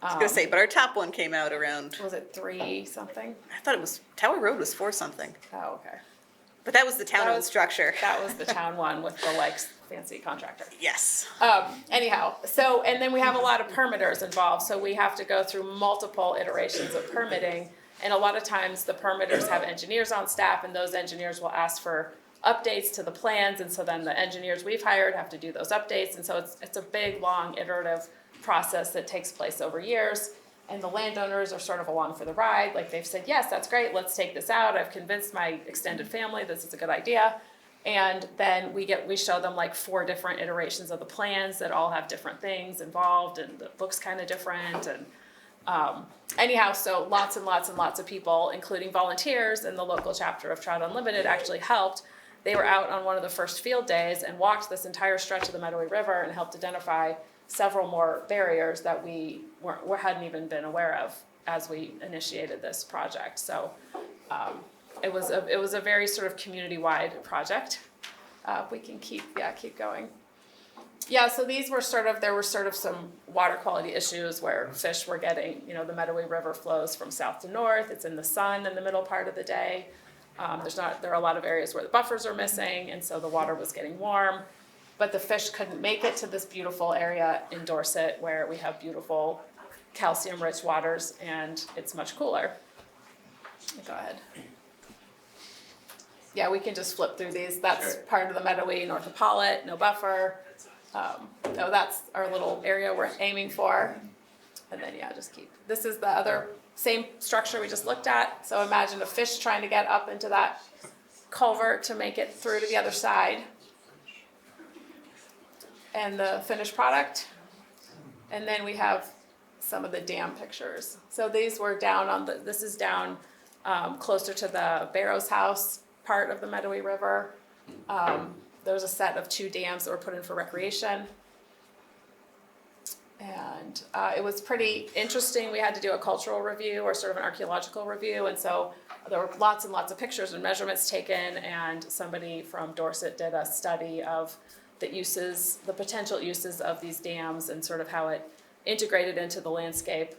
[SPEAKER 1] I was gonna say, but our top one came out around,
[SPEAKER 5] Was it 3 something?
[SPEAKER 1] I thought it was, Tower Road was 4 something.
[SPEAKER 5] Oh, okay.
[SPEAKER 1] But that was the town-owned structure.
[SPEAKER 5] That was the town one with the fancy contractor.
[SPEAKER 1] Yes.
[SPEAKER 5] Anyhow, and then we have a lot of permitters involved, so we have to go through multiple iterations of permitting. And a lot of times the permitters have engineers on staff and those engineers will ask for updates to the plans. And so then the engineers we've hired have to do those updates. And so it's a big, long, iterative process that takes place over years. And the landowners are sort of along for the ride. Like they've said, yes, that's great. Let's take this out. I've convinced my extended family this is a good idea. And then we show them 4 different iterations of the plans that all have different things involved and it looks kind of different. And anyhow, so lots and lots and lots of people, including volunteers and the local chapter of Trout Unlimited actually helped. They were out on one of the first field days and walked this entire stretch of the Medowee River and helped identify several more barriers that we hadn't even been aware of as we initiated this project. So it was a very sort of community-wide project. We can keep going. Yeah, so there were some water quality issues where fish were getting, the Medowee River flows from south to north. It's in the sun in the middle part of the day. There are a lot of areas where the buffers are missing, and so the water was getting warm. But the fish couldn't make it to this beautiful area in Dorset where we have beautiful calcium-rich waters and it's much cooler. Go ahead. Yeah, we can just flip through these. That's
[SPEAKER 3] Sure.
[SPEAKER 5] part of the Medowee, north of Pollitt, no buffer. That's our little area we're aiming for. And then, this is the other same structure we just looked at. So imagine a fish trying to get up into that culvert to make it through to the other side. And the finished product. And then we have some of the dam pictures. So these were this is down closer to the Barrows House part of the Medowee River. There was a set of 2 dams that were put in for recreation. And it was pretty interesting. We had to do a cultural review or sort of an archaeological review. And so there were lots and lots of pictures and measurements taken. And somebody from Dorset did a study of the potential uses of these dams and sort of how it integrated into the landscape.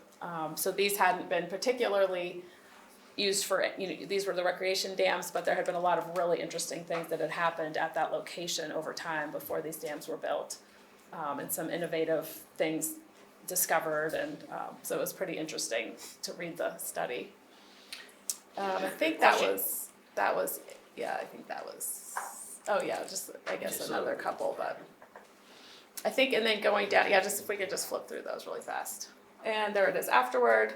[SPEAKER 5] So these hadn't been particularly, used for, these were the recreation dams, but there had been a lot of really interesting things that had happened at that location over time before these dams were built. And some innovative things discovered, and so it was pretty interesting to read the study. I think that was, yeah, I think that was, oh yeah, just, I guess another couple, but I think, and then going down, yeah, just if we could just flip through those really fast. And there it is afterward.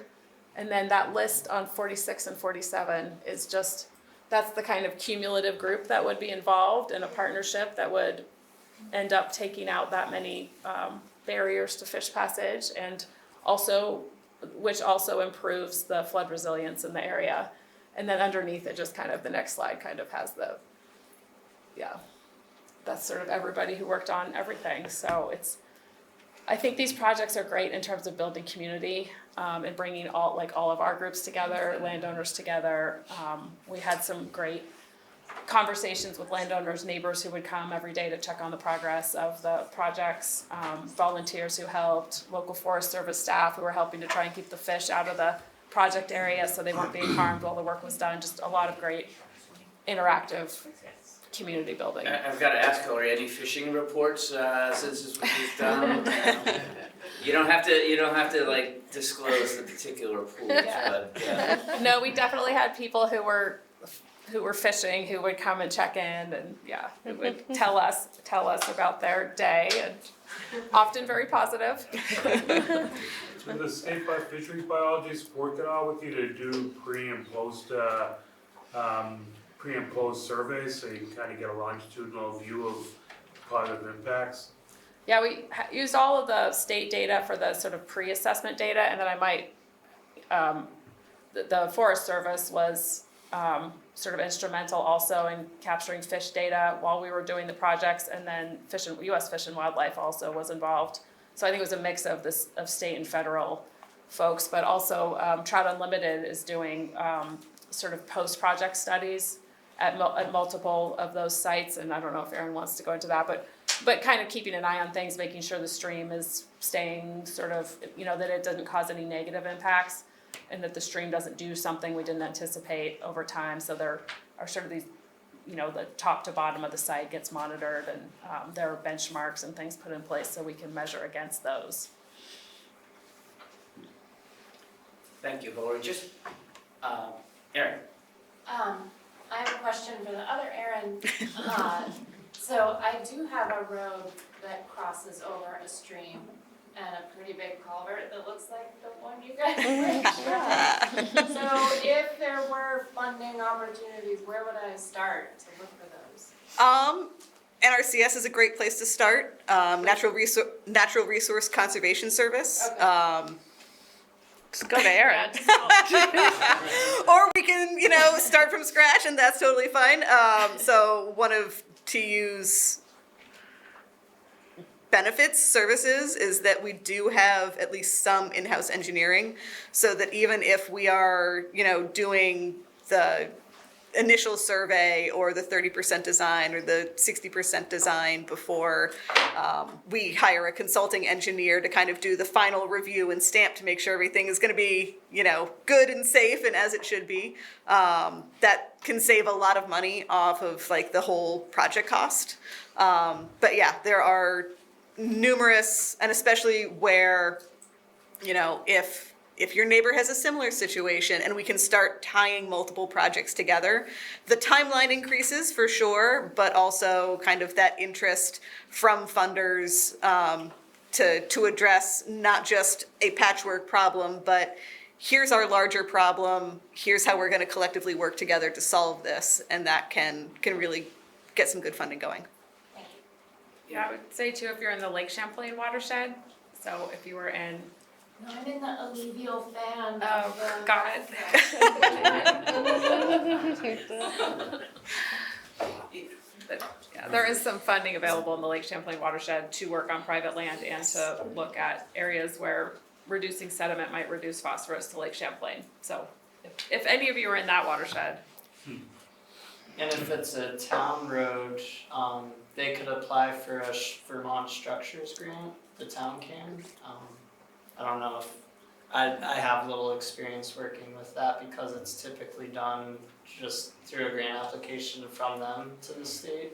[SPEAKER 5] And then that list on 46 and 47 is just, that's the kind of cumulative group that would be involved in a partnership that would end up taking out that many barriers to fish passage, and also, which also improves the flood resilience in the area. And then underneath it, just kind of the next slide kind of has the, yeah, that's sort of everybody who worked on everything. So it's, I think these projects are great in terms of building community and bringing all of our groups together, landowners together. We had some great conversations with landowners, neighbors who would come every day to check on the progress of the projects, volunteers who helped, local Forest Service staff who were helping to try and keep the fish out of the project area so they weren't being harmed while the work was done. Just a lot of great interactive community building.
[SPEAKER 3] I've got to ask, Hillary, any fishing reports since this was done? You don't have to like disclose the particular pools, but
[SPEAKER 5] No, we definitely had people who were fishing who would come and check in, and yeah, who would tell us about their day, and often very positive.
[SPEAKER 9] Do the state fisheries biologists work at all with you to do pre and post surveys so you can kind of get a longitudinal view of positive impacts?
[SPEAKER 5] Yeah, we used all of the state data for the sort of pre-assessment data, and then I might, the Forest Service was sort of instrumental also in capturing fish data while we were doing the projects, and then U.S. Fish and Wildlife also was involved. So I think it was a mix of state and federal folks, but also Trout Unlimited is doing sort of post-project studies at multiple of those sites, and I don't know if Aaron wants to go into that, but kind of keeping an eye on things, making sure the stream is staying sort of, that it doesn't cause any negative impacts, and that the stream doesn't do something we didn't anticipate over time. So there are sort of these, the top to bottom of the site gets monitored, and there are benchmarks and things put in place so we can measure against those.
[SPEAKER 3] thank you, Hillary. Just, Erin.
[SPEAKER 10] I have a question for the other Aaron. So I do have a road that crosses over a stream and a pretty big culvert that looks like the one you guys were. So if there were funding opportunities, where would I start to look for those?
[SPEAKER 1] NRCS is a great place to start. Natural Resource Conservation Service.
[SPEAKER 10] Okay.
[SPEAKER 4] Just go to Aaron.
[SPEAKER 1] Or we can, start from scratch, and that's totally fine. So one of TU's benefits, services, is that we do have at least some in-house engineering, so that even if we are, doing the initial survey or the 30% design or the 60% design before we hire a consulting engineer to kind of do the final review and stamp to make sure everything is going to be, good and safe and as it should be. That can save a lot of money off of like the whole project cost. But yeah, there are numerous, and especially where, if your neighbor has a similar situation and we can start tying multiple projects together, the timeline increases for sure, but also kind of that interest from funders to address not just a patchwork problem, but here's our larger problem, here's how we're going to collectively work together to solve this, and that can really get some good funding going.
[SPEAKER 5] Yeah, I would say too, if you're in the Lake Champlain watershed, so if you were in,
[SPEAKER 10] No, I'm in the alluvial fan.
[SPEAKER 5] got it. But, yeah, there is some funding available in the Lake Champlain watershed to work on private land and to look at areas where reducing sediment might reduce phosphorus to Lake Champlain. So if any of you are in that watershed.
[SPEAKER 6] And if it's a town road, they could apply for a Vermont Structures grant, the town can. I don't know if I have little experience working with that because it's typically done just through a grant application from them to the state.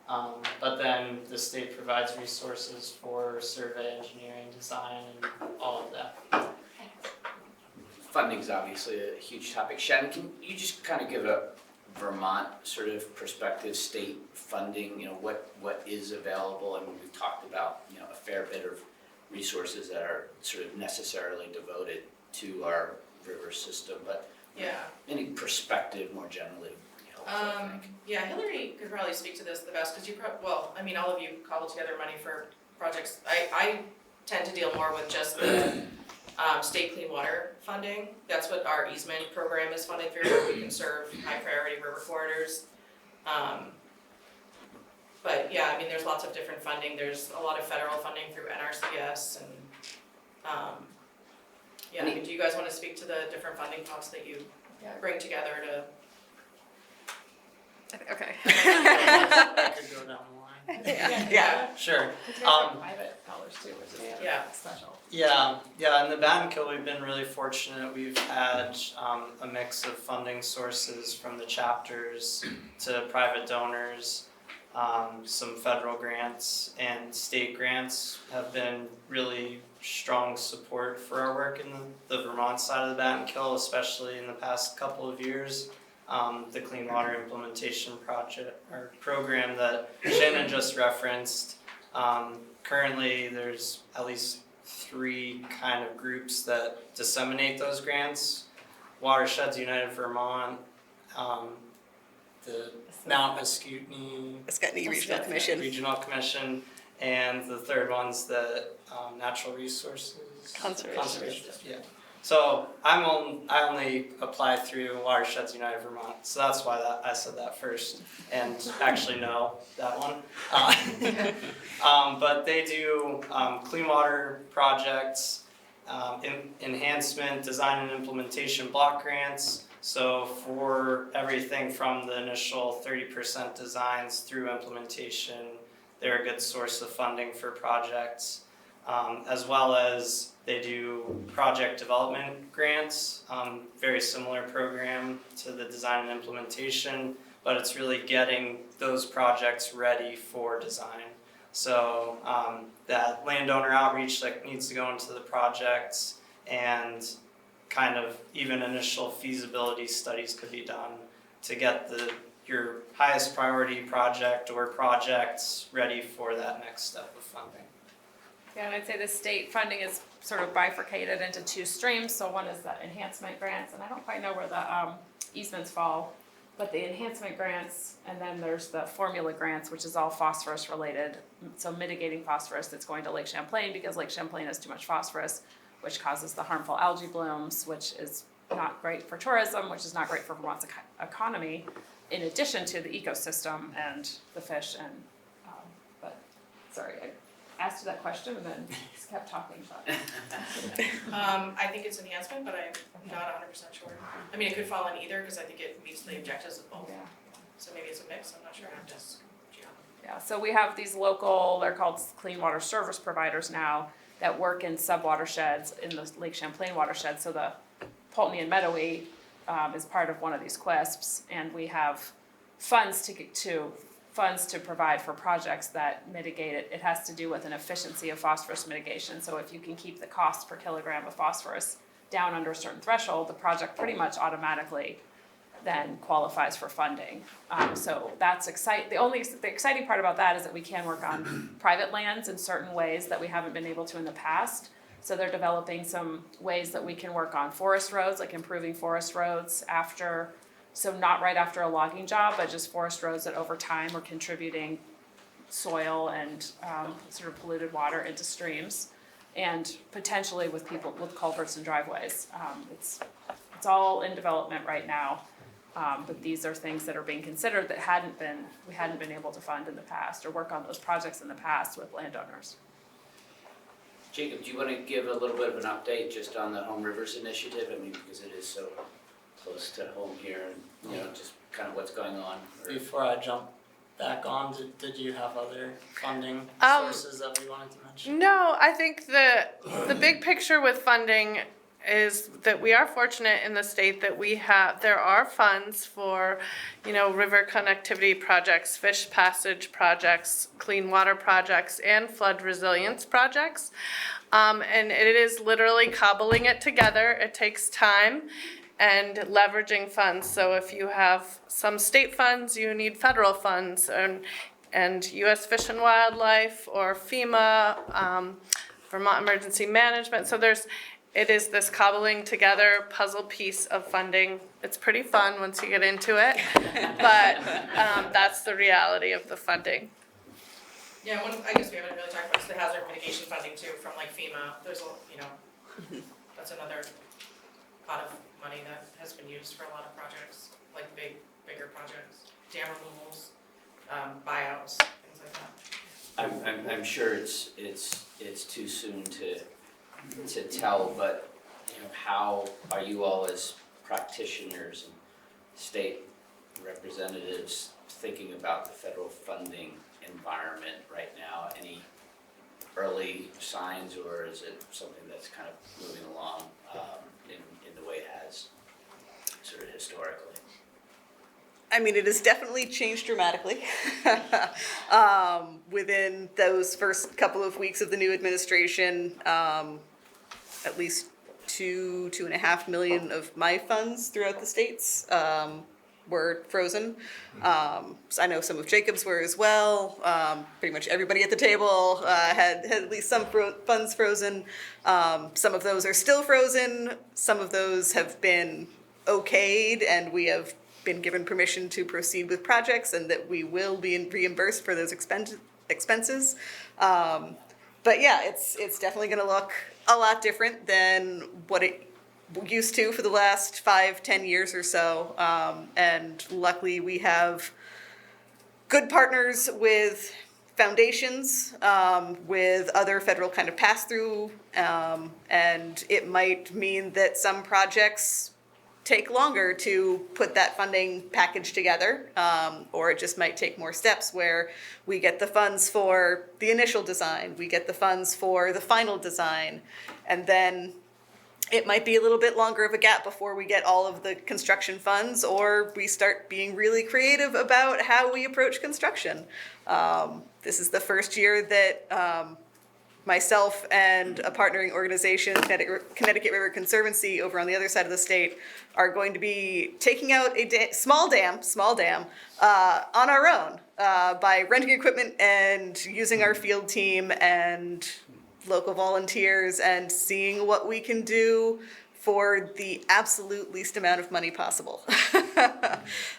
[SPEAKER 6] But then the state provides resources for survey, engineering, design, and all of that.
[SPEAKER 3] Funding's obviously a huge topic. Shannon, can you just kind of give a Vermont sort of perspective, state funding, what is available? I mean, we've talked about, a fair bit of resources that are sort of necessarily devoted to our river system, but
[SPEAKER 7] Yeah.
[SPEAKER 3] any perspective more generally would be helpful, I think.
[SPEAKER 7] Yeah, Hillary could probably speak to this the best, because all of you cobble together money for projects. I tend to deal more with just the state clean water funding. That's what our easement program is funded through, where we conserve high priority river corridors. But yeah, I mean, there's lots of different funding. There's a lot of federal funding through NRCS and, yeah, I mean, do you guys want to speak to the different funding pots that you bring together to?
[SPEAKER 1] Okay.
[SPEAKER 6] I could go down the line.
[SPEAKER 1] Yeah.
[SPEAKER 6] Sure.
[SPEAKER 5] We can have private dollars too, which is
[SPEAKER 7] Yeah.
[SPEAKER 5] special.
[SPEAKER 6] Yeah, in the Battenkill, we've been really fortunate. We've had a mix of funding sources from the chapters to private donors. Some federal grants and state grants have been really strong support for our work in the Vermont side of the Battenkill, especially in the past couple of years. The Clean Water Implementation Project or program that Shannon just referenced. Currently, there's at least 3 kind of groups that disseminate those grants. Watersheds United Vermont, the Mount Ascutney Regional Commission, and the third one's the Natural Resources
[SPEAKER 1] Conservationists.
[SPEAKER 6] Yeah. So I only apply through Watersheds United Vermont, so that's why I said that first, and actually know that one. But they do clean water projects, enhancement, design and implementation block grants. So for everything from the initial 30% designs through implementation, they're a good source of funding for projects, as well as they do project development grants, very similar program to the design and implementation, but it's really getting those projects ready for design. So that landowner outreach that needs to go into the projects, and kind of even initial feasibility studies could be done to get your highest priority project or projects ready for that next step of funding.
[SPEAKER 5] Yeah, and I'd say the state funding is sort of bifurcated into 2 streams. So one is the enhancement grants, and I don't quite know where the easements fall, but the enhancement grants, and then there's the formula grants, which is all phosphorus related. So mitigating phosphorus that's going to Lake Champlain, because Lake Champlain has too much phosphorus, which causes the harmful algae blooms, which is not great for tourism, which is not great for Vermont's economy, in addition to the ecosystem and the fish. And but sorry, I asked you that question and then just kept talking about it.
[SPEAKER 7] I think it's enhancement, but I'm not 100% sure. I mean, it could fall in either, because I think it meets the objectives of both.
[SPEAKER 5] Yeah.
[SPEAKER 7] So maybe it's a mix, I'm not sure. I'm just,
[SPEAKER 5] Yeah, so we have these local, they're called clean water service providers now, that work in sub-watersheds in the Lake Champlain watershed. So the Poultney and Meadowy is part of one of these QUISPs, and we have funds to provide for projects that mitigate it. It has to do with an efficiency of phosphorus mitigation. So if you can keep the cost per kilogram of phosphorus down under a certain threshold, the project pretty much automatically then qualifies for funding. So that's exciting. The exciting part about that is that we can work on private lands in certain ways that we haven't been able to in the past. So they're developing some ways that we can work on forest roads, like improving forest roads so not right after a logging job, but just forest roads that over time are contributing soil and sort of polluted water into streams, and potentially with culverts and driveways. It's all in development right now. But these are things that are being considered that we hadn't been able to fund in the past, or work on those projects in the past with landowners.
[SPEAKER 3] Jacob, do you want to give a little bit of an update just on the Home Rivers Initiative? I mean, because it is so close to home here, and just kind of what's going on.
[SPEAKER 6] Before I jump back on, did you have other funding sources that we wanted to mention?
[SPEAKER 4] No, I think the big picture with funding is that we are fortunate in the state that there are funds for, river connectivity projects, fish passage projects, clean water projects, and flood resilience projects. And it is literally cobbling it together. It takes time and leveraging funds. So if you have some state funds, you need federal funds, and U.S. Fish and Wildlife or FEMA, Vermont Emergency Management. So it is this cobbling together puzzle piece of funding. It's pretty fun once you get into it, but that's the reality of the funding.
[SPEAKER 7] Yeah, I guess we haven't really talked about the hazard mitigation funding too, from like FEMA. There's that's another pot of money that has been used for a lot of projects, like bigger projects, dam removals, buyouts, things like that.
[SPEAKER 3] I'm sure it's too soon to tell, but how are you all as practitioners and state representatives thinking about the federal funding environment right now? Any early signs, or is it something that's kind of moving along in the way it has sort of historically?
[SPEAKER 1] I mean, it has definitely changed dramatically within those first couple of weeks of the new administration. At least 2.5 million of my funds throughout the states were frozen. So I know some of Jacob's were as well. Pretty much everybody at the table had at least some funds frozen. Some of those are still frozen. Some of those have been okayed, and we have been given permission to proceed with projects, and that we will be reimbursed for those expenses. But yeah, it's definitely going to look a lot different than what it used to for the last 5-10 years or so. And luckily we have good partners with foundations, with other federal kind of pass-through, and it might mean that some projects take longer to put that funding package together, or it just might take more steps where we get the funds for the initial design, we get the funds for the final design, and then it might be a little bit longer of a gap before we get all of the construction funds, or we start being really creative about how we approach construction. This is the first year that myself and a partnering organization, Connecticut River Conservancy, over on the other side of the state, are going to be taking out a small dam, on our own, by renting equipment and using our field team and local volunteers and seeing what we can do for the absolute least amount of money possible.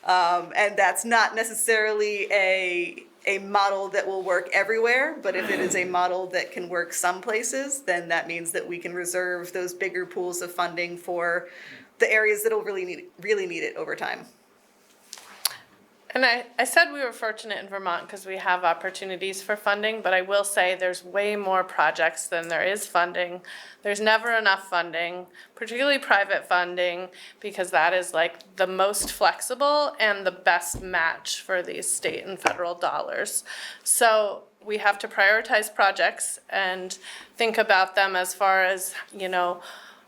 [SPEAKER 1] And that's not necessarily a model that will work everywhere, but if it is a model that can work some places, then that means that we can reserve those bigger pools of funding for the areas that'll really need it over time.
[SPEAKER 4] And I said we were fortunate in Vermont because we have opportunities for funding, but I will say there's way more projects than there is funding. There's never enough funding, particularly private funding, because that is like the most flexible and the best match for these state and federal dollars. So we have to prioritize projects and think about them as far as,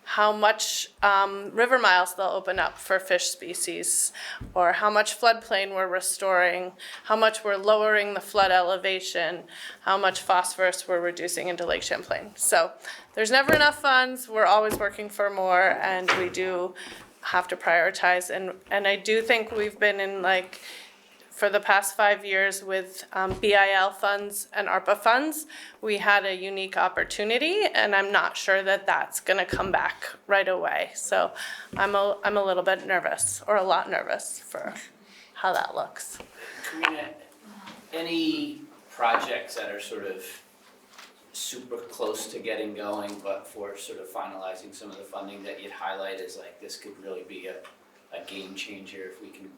[SPEAKER 4] how much river miles they'll open up for fish species, or how much floodplain we're restoring, how much we're lowering the flood elevation, how much phosphorus we're reducing into Lake Champlain. So there's never enough funds. We're always working for more, and we do have to prioritize. And I do think we've been in for the past 5 years with BIL funds and ARPA funds, we had a unique opportunity, and I'm not sure that that's gonna come back right away. So I'm a little bit nervous, or a lot nervous, for how that looks.
[SPEAKER 3] Karina, any projects that are sort of super close to getting going, but for sort of finalizing some of the funding that you'd highlight as this could really be a game changer if we can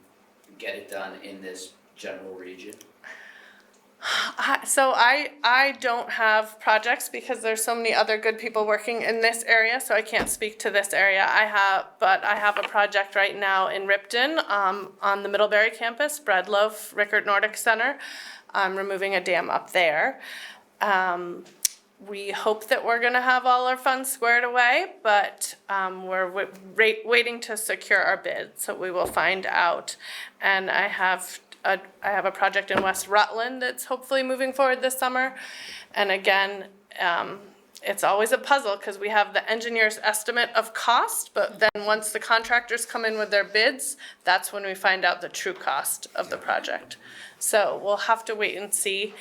[SPEAKER 3] get it done in this general region?
[SPEAKER 4] So I don't have projects because there's so many other good people working in this area, so I can't speak to this area. But I have a project right now in Ripton, on the Middlebury campus, Breadloaf Rickert Nordic Center. I'm removing a dam up there. We hope that we're gonna have all our funds squared away, but we're waiting to secure our bid, so we will find out. And I have a project in West Rutland that's hopefully moving forward this summer. And again, it's always a puzzle because we have the engineer's estimate of cost, but then once the contractors come in with their bids, that's when we find out the true cost of the project. So we'll have to wait and see.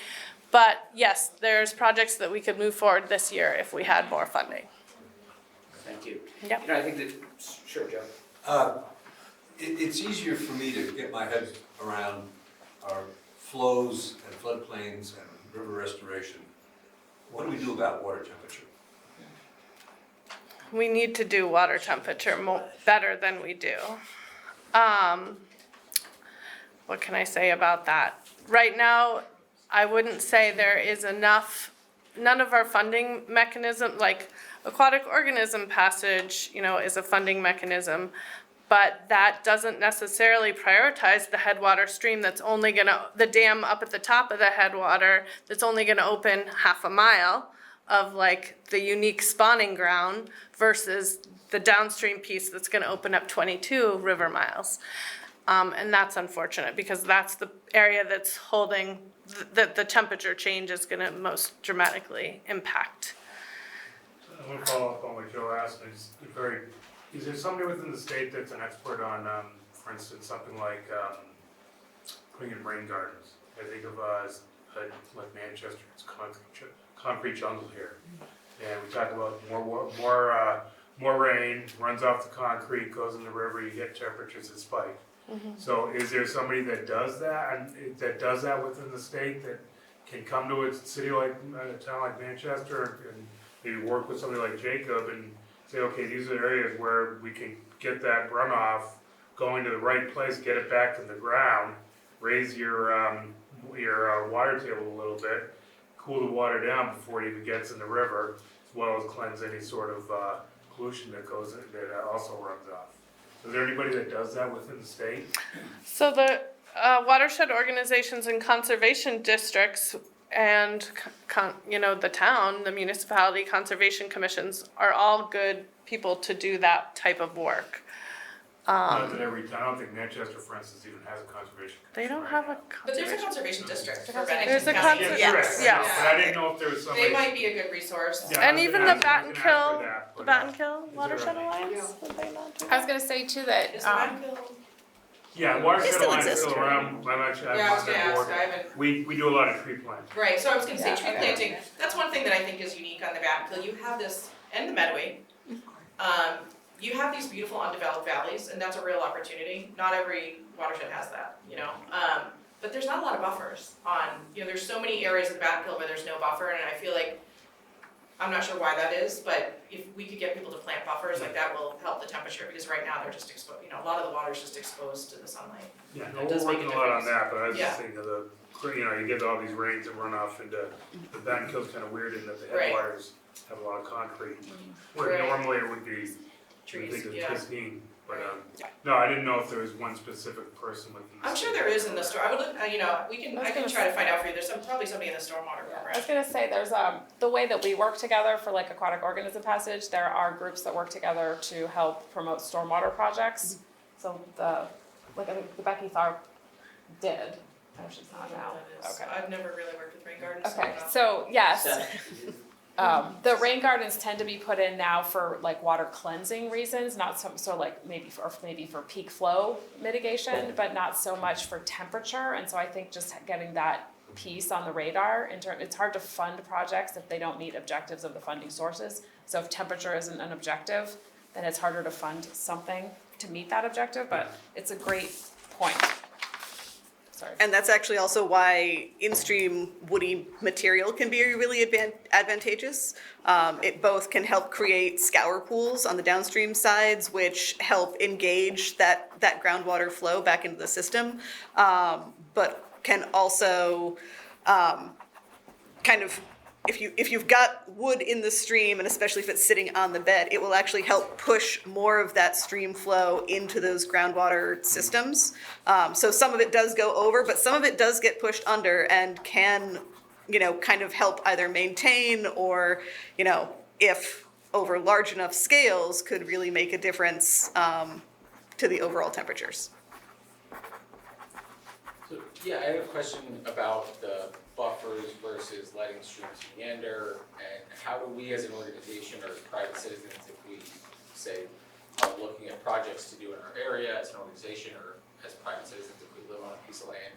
[SPEAKER 4] But yes, there's projects that we could move forward this year if we had more funding.
[SPEAKER 3] Thank you.
[SPEAKER 4] Yep.
[SPEAKER 3] You know, I think that, sure, Joe.
[SPEAKER 8] It's easier for me to get my head around our flows and floodplains and river restoration. What do we do about water temperature?
[SPEAKER 4] We need to do water temperature better than we do. What can I say about that? Right now, I wouldn't say there is enough, none of our funding mechanism, like aquatic organism passage, is a funding mechanism, but that doesn't necessarily prioritize the headwater stream that's only the dam up at the top of the headwater that's only gonna open half a mile of like the unique spawning ground versus the downstream piece that's gonna open up 22 river miles. And that's unfortunate because that's the area that's holding, that the temperature change is gonna most dramatically impact.
[SPEAKER 9] I want to follow up on what Joe asked. Is there somebody within the state that's an expert on, for instance, something like putting in rain gardens? I think of like Manchester, it's concrete jungle here. And we talk about more rain, runs off the concrete, goes in the river, you get temperatures that spike. So is there somebody that does that, and that does that within the state that can come to a city like, a town like Manchester and maybe work with somebody like Jacob and say, okay, these are areas where we can get that runoff going to the right place, get it back to the ground, raise your water table a little bit, cool the water down before it even gets in the river, as well as cleanse any sort of pollution that also runs off. Is there anybody that does that within the state?
[SPEAKER 4] So the watershed organizations and conservation districts and the town, the municipality, conservation commissions are all good people to do that type of work.
[SPEAKER 9] Not that every town, I don't think Manchester, for instance, even has a conservation commission.
[SPEAKER 4] They don't
[SPEAKER 9] right
[SPEAKER 4] have
[SPEAKER 9] now.
[SPEAKER 4] a
[SPEAKER 7] But there's a
[SPEAKER 4] conservation.
[SPEAKER 7] conservation district for
[SPEAKER 4] There's
[SPEAKER 7] Bennington
[SPEAKER 4] a
[SPEAKER 7] County.
[SPEAKER 4] conser-
[SPEAKER 9] Yeah,
[SPEAKER 4] yes,
[SPEAKER 9] correct, I
[SPEAKER 4] yes.
[SPEAKER 9] know, but I didn't know if there was somebody.
[SPEAKER 7] They might be a good resource.
[SPEAKER 9] Yeah, I
[SPEAKER 4] And
[SPEAKER 9] was
[SPEAKER 4] even
[SPEAKER 9] gonna
[SPEAKER 4] the
[SPEAKER 9] ask- I was gonna ask for that,
[SPEAKER 4] the
[SPEAKER 9] but,
[SPEAKER 4] Battenkill Watershed
[SPEAKER 9] a-
[SPEAKER 4] Alliance, would they not do
[SPEAKER 5] I was
[SPEAKER 4] that?
[SPEAKER 5] gonna say too that,
[SPEAKER 7] Is the landfill?
[SPEAKER 9] Yeah,
[SPEAKER 1] They
[SPEAKER 9] watershed
[SPEAKER 1] still
[SPEAKER 9] lines
[SPEAKER 1] exist,
[SPEAKER 9] still
[SPEAKER 1] right?
[SPEAKER 9] around, I'm actually,
[SPEAKER 7] Yeah, I was
[SPEAKER 9] I'm
[SPEAKER 7] gonna
[SPEAKER 9] on that
[SPEAKER 7] ask,
[SPEAKER 9] board.
[SPEAKER 7] I haven't.
[SPEAKER 9] We do a lot of tree planting.
[SPEAKER 7] Right, so I was gonna say
[SPEAKER 5] Yeah,
[SPEAKER 7] tree
[SPEAKER 5] okay.
[SPEAKER 7] planting, that's one thing that I think is unique on the Battenkill, you have this, and the Medway. You have these beautiful undeveloped valleys, and that's a real opportunity, not every watershed has that, but there's not a lot of buffers on, there's so many areas of the Battenkill where there's no buffer, and I feel like, I'm not sure why that is, but if we could get people to plant buffers, like that will help the temperature, because right now they're just exposed, a lot of the water's just exposed to the sunlight.
[SPEAKER 9] Yeah,
[SPEAKER 7] That
[SPEAKER 9] no,
[SPEAKER 7] does
[SPEAKER 9] we're
[SPEAKER 7] make a
[SPEAKER 9] working a lot on
[SPEAKER 7] difference.
[SPEAKER 9] that, but I was
[SPEAKER 7] Yeah.
[SPEAKER 9] just thinking of you get all these rains that run off into, the Battenkill's kind of weird in that the
[SPEAKER 7] Right.
[SPEAKER 9] headwaters have a lot of concrete. Where
[SPEAKER 7] Right.
[SPEAKER 9] normally it would be,
[SPEAKER 7] Trees,
[SPEAKER 9] I think
[SPEAKER 7] yeah.
[SPEAKER 9] it's pristine, but,
[SPEAKER 7] Right.
[SPEAKER 9] no, I didn't know if there was one specific person within the
[SPEAKER 7] I'm sure
[SPEAKER 9] state.
[SPEAKER 7] there is in the store, I would look, I can try to find out for you, there's probably somebody in the stormwater
[SPEAKER 5] I was
[SPEAKER 7] program.
[SPEAKER 5] gonna say, there's the way that we work together for like aquatic organism passage, there are groups that work together to help promote stormwater projects. So I think the Becky Tharp did, I know she's not now, okay.
[SPEAKER 7] I've never really worked with rain gardens, so I
[SPEAKER 5] Okay,
[SPEAKER 7] don't know.
[SPEAKER 5] so yes,
[SPEAKER 3] So-
[SPEAKER 5] the rain gardens tend to be put in now for like water cleansing reasons, not so like maybe for peak flow mitigation, but not so much for temperature. And so I think just getting that piece on the radar, it's hard to fund projects if they don't meet objectives of the funding sources. So if temperature isn't an objective, then it's harder to fund something to meet that objective, but it's a great point. Sorry.
[SPEAKER 1] And that's actually also why in-stream woody material can be really advantageous. It both can help create scour pools on the downstream sides, which help engage that groundwater flow back into the system, but can also kind of, if you've got wood in the stream, and especially if it's sitting on the bed, it will actually help push more of that stream flow into those groundwater systems. So some of it does go over, but some of it does get pushed under and can kind of help either maintain or, if over large enough scales, could really make a difference to the overall temperatures.
[SPEAKER 2] So, yeah, I have a question about the buffers versus letting streams meander, and how do we as an organization or private citizens, if we say, are looking at projects to do in our area as an organization or as private citizens, if we live on a piece of land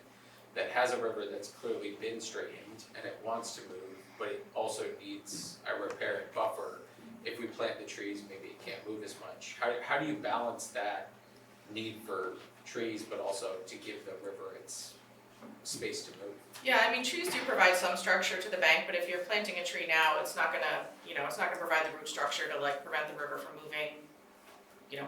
[SPEAKER 2] that has a river that's clearly been strained and it wants to move, but it also needs a repair and buffer. If we plant the trees, maybe it can't move as much. How do you balance that need for trees, but also to give the river its space to move?
[SPEAKER 7] Yeah, I mean, trees do provide some structure to the bank, but if you're planting a tree now, it's not gonna provide the root structure to prevent the river from moving,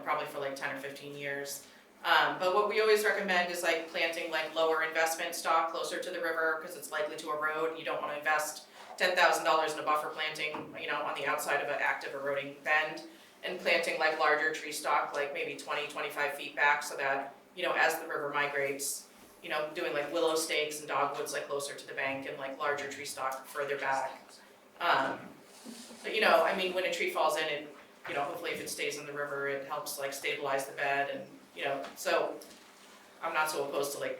[SPEAKER 7] probably for 10 or 15 years. But what we always recommend is planting lower investment stock closer to the river, because it's likely to erode. You don't want to invest $10,000 in a buffer planting, on the outside of an active eroding bend, and planting larger tree stock, maybe 20, 25 feet back, so that, as the river migrates, doing willow stakes and dogwoods closer to the bank, and larger tree stock further back. But I mean, when a tree falls in, it, hopefully if it stays in the river, it helps stabilize the bed, and so I'm not so opposed to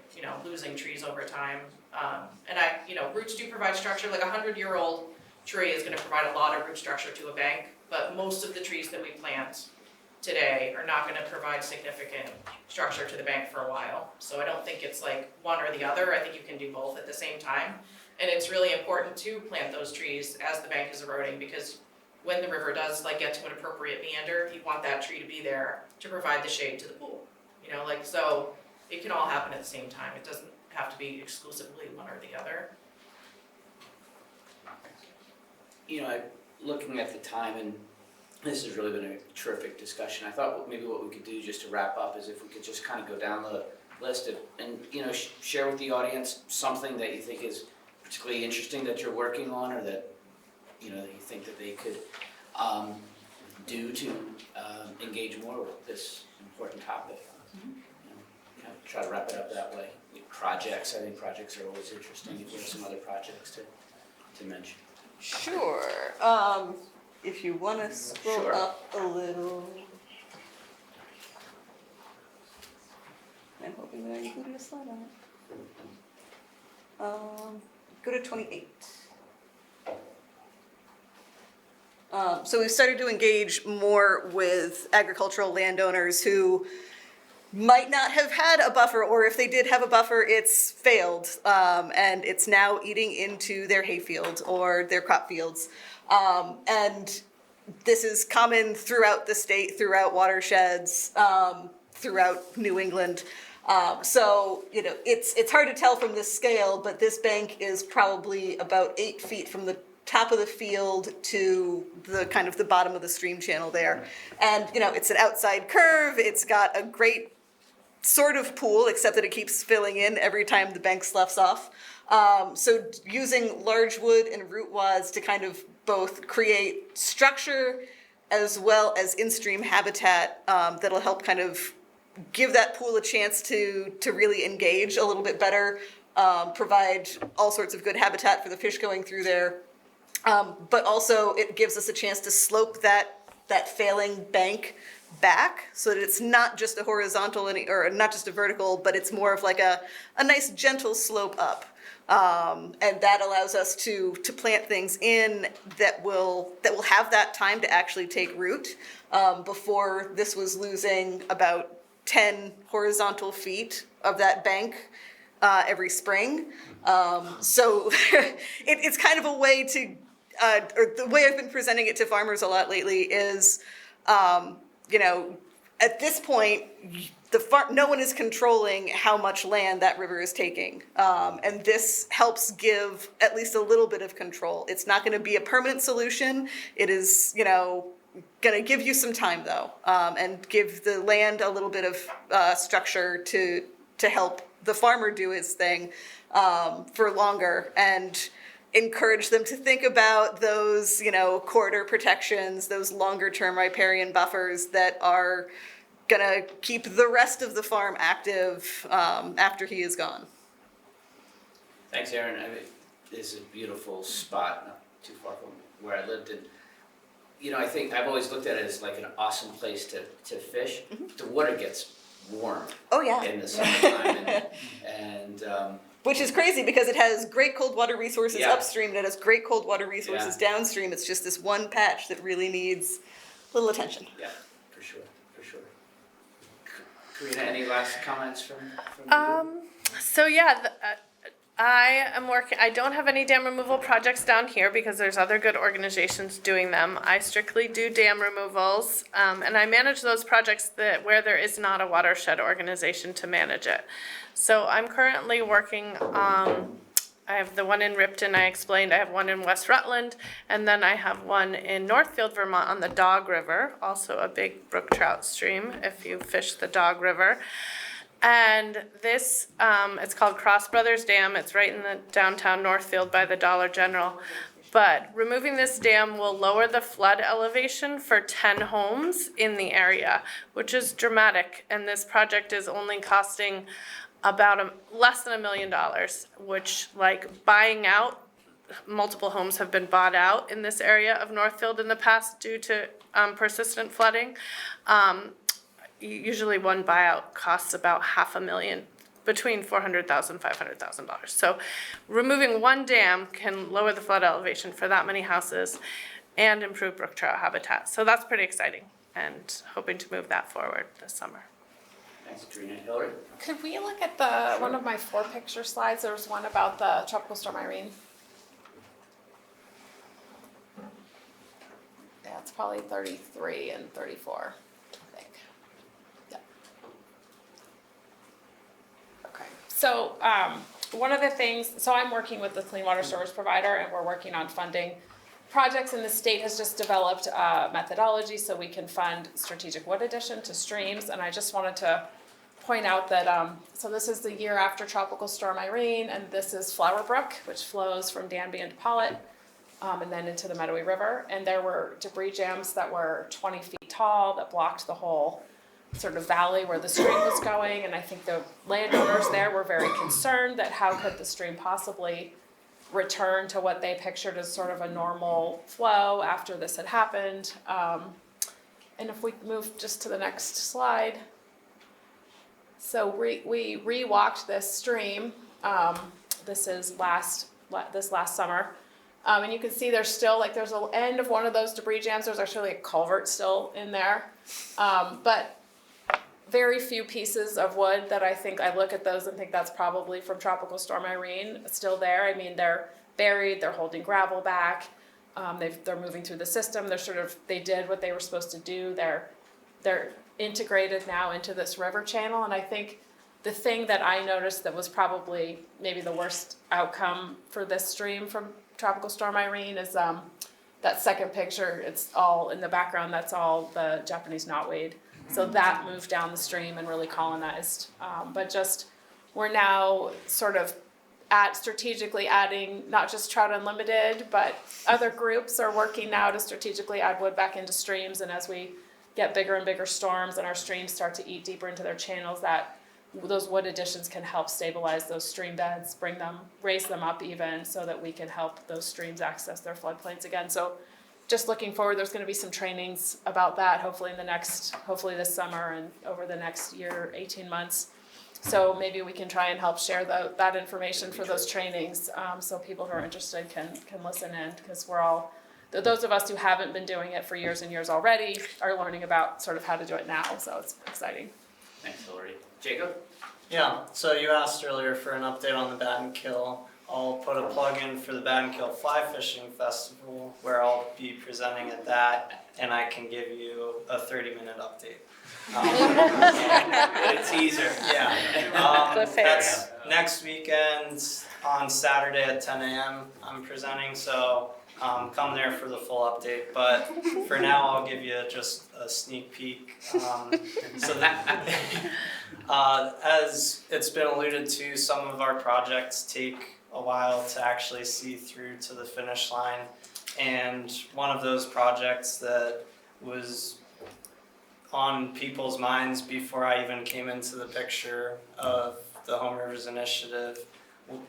[SPEAKER 7] losing trees over time. And roots do provide structure. A 100-year-old tree is going to provide a lot of root structure to a bank, but most of the trees that we plant today are not going to provide significant structure to the bank for a while. So I don't think it's one or the other. I think you can do both at the same time. And it's really important to plant those trees as the bank is eroding, because when the river does get to an appropriate meander, you want that tree to be there to provide the shade to the pool. So it can all happen at the same time. It doesn't have to be exclusively one or the other.
[SPEAKER 3] Looking at the time, and this has really been a terrific discussion, I thought maybe what we could do just to wrap up is if we could just kind of go down the list and share with the audience something that you think is particularly interesting that you're working on, or that that you think that they could do to engage more with this important topic. Try to wrap it up that way. Projects, I think projects are always interesting. If you have some other projects to mention.
[SPEAKER 1] Sure. If you want to scroll
[SPEAKER 3] Sure.
[SPEAKER 1] up a little. I'm hoping that I included a slide on it. Go to 28. So we've started to engage more with agricultural landowners who might not have had a buffer, or if they did have a buffer, it's failed, and it's now eating into their hayfield or their crop fields. And this is common throughout the state, throughout watersheds, throughout New England. So, it's hard to tell from this scale, but this bank is probably about 8 feet from the top of the field to the kind of the bottom of the stream channel there. And, it's an outside curve. It's got a great sort of pool, except that it keeps filling in every time the bank sloughs off. So using large wood and root wads to kind of both create structure as well as in-stream habitat that'll help kind of give that pool a chance to really engage a little bit better, provide all sorts of good habitat for the fish going through there. But also it gives us a chance to slope that failing bank back so that it's not just a horizontal or not just a vertical, but it's more of a nice gentle slope up. And that allows us to plant things in that will have that time to actually take root. Before, this was losing about 10 horizontal feet of that bank every spring. So it's kind of a way to, or the way I've been presenting it to farmers a lot lately is, at this point, no one is controlling how much land that river is taking. And this helps give at least a little bit of control. It's not going to be a permanent solution. It is, going to give you some time, though, and give the land a little bit of structure to help the farmer do his thing for longer, and encourage them to think about those, corridor protections, those longer-term riparian buffers that are going to keep the rest of the farm active after he is gone.
[SPEAKER 3] Thanks, Aaron. is a beautiful spot, not too far from where I lived. And, you know, I think I've always looked at it as like an awesome place to fish. The water gets warm
[SPEAKER 1] Oh, yeah.
[SPEAKER 3] in the summertime, and
[SPEAKER 1] Which is crazy because it has great cold water resources
[SPEAKER 3] Yeah.
[SPEAKER 1] upstream and it has great cold water resources downstream. It's just this one patch that really needs a little attention.
[SPEAKER 3] yeah, for sure, for sure. Karina, any last comments from you?
[SPEAKER 4] So yeah, I am working, I don't have any dam removal projects down here because there's other good organizations doing them. I strictly do dam removals, and I manage those projects where there is not a watershed organization to manage it. So I'm currently working, I have the one in Ripton I explained, I have one in West Rutland, and then I have one in Northfield, Vermont on the Dog River, also a big brook trout stream if you fish the Dog River. And this, it's called Cross Brothers Dam. It's right in the downtown Northfield by the Dollar General. But removing this dam will lower the flood elevation for 10 homes in the area, which is dramatic. And this project is only costing about less than $1 million, which, like, buying out, multiple homes have been bought out in this area of Northfield in the past due to persistent flooding. Usually one buyout costs about $500,000, between $400,000 and $500,000. So removing one dam can lower the flood elevation for that many houses and improve brook trout habitat. So that's pretty exciting and hoping to move that forward this summer.
[SPEAKER 3] Thanks, Karina. Hillary?
[SPEAKER 5] Could we look at one of my 4 picture slides? There was one about the Tropical Storm Irene. Yeah, it's probably 33 and 34, I think. Yeah. Okay. So one of the things, so I'm working with the clean water service provider and we're working on funding projects, and the state has just developed a methodology so we can fund strategic wood addition to streams. And I just wanted to point out that, so this is the year after Tropical Storm Irene, and this is Flower Brook, which flows from Danby into Pollitt, and then into the Meadowy River. And there were debris jams that were 20 feet tall that blocked the whole sort of valley where the stream was going. And I think the landowners there were very concerned that how could the stream possibly return to what they pictured as sort of a normal flow after this had happened. And if we move just to the next slide. So we re-walked this stream. This is this last summer. And you can see there's still, like, there's an end of one of those debris jams. There's actually a culvert still in there. But very few pieces of wood that I look at those and think that's probably from Tropical Storm Irene still there. I mean, they're buried, they're holding gravel back, they're moving through the system, they did what they were supposed to do, they're integrated now into this river channel. And I think the thing that I noticed that was probably maybe the worst outcome for this stream from Tropical Storm Irene is that second picture. It's all in the background, that's all the Japanese knotweed. So that moved down the stream and really colonized. But just, we're now sort of strategically adding not just Trout Unlimited, but other groups are working now to strategically add wood back into streams. And as we get bigger and bigger storms and our streams start to eat deeper into their channels, that those wood additions can help stabilize those stream beds, raise them up even, so that we can help those streams access their floodplains again. So just looking forward, there's going to be some trainings about that, hopefully this summer and over the next year, 18 months. So maybe we can try and help share that information for those trainings, so people who are interested can listen in, because those of us who haven't been doing it for years and years already are learning about sort of how to do it now, so it's exciting.
[SPEAKER 3] Thanks, Hillary. Jacob?
[SPEAKER 6] Yeah, so you asked earlier for an update on the Bat and Kill. I'll put a plug in for the Bat and Kill Fly Fishing Festival, where I'll be presenting at that, and I can give you a 30-minute update.
[SPEAKER 3] A teaser.
[SPEAKER 6] Yeah. That's next weekend on Saturday at 10 a.m. I'm presenting, so come there for the full update. But for now, I'll give you just a sneak peek. As it's been alluded to, some of our projects take a while to actually see through to the finish line. And one of those projects that was on people's minds before I even came into the picture of the Home Rivers Initiative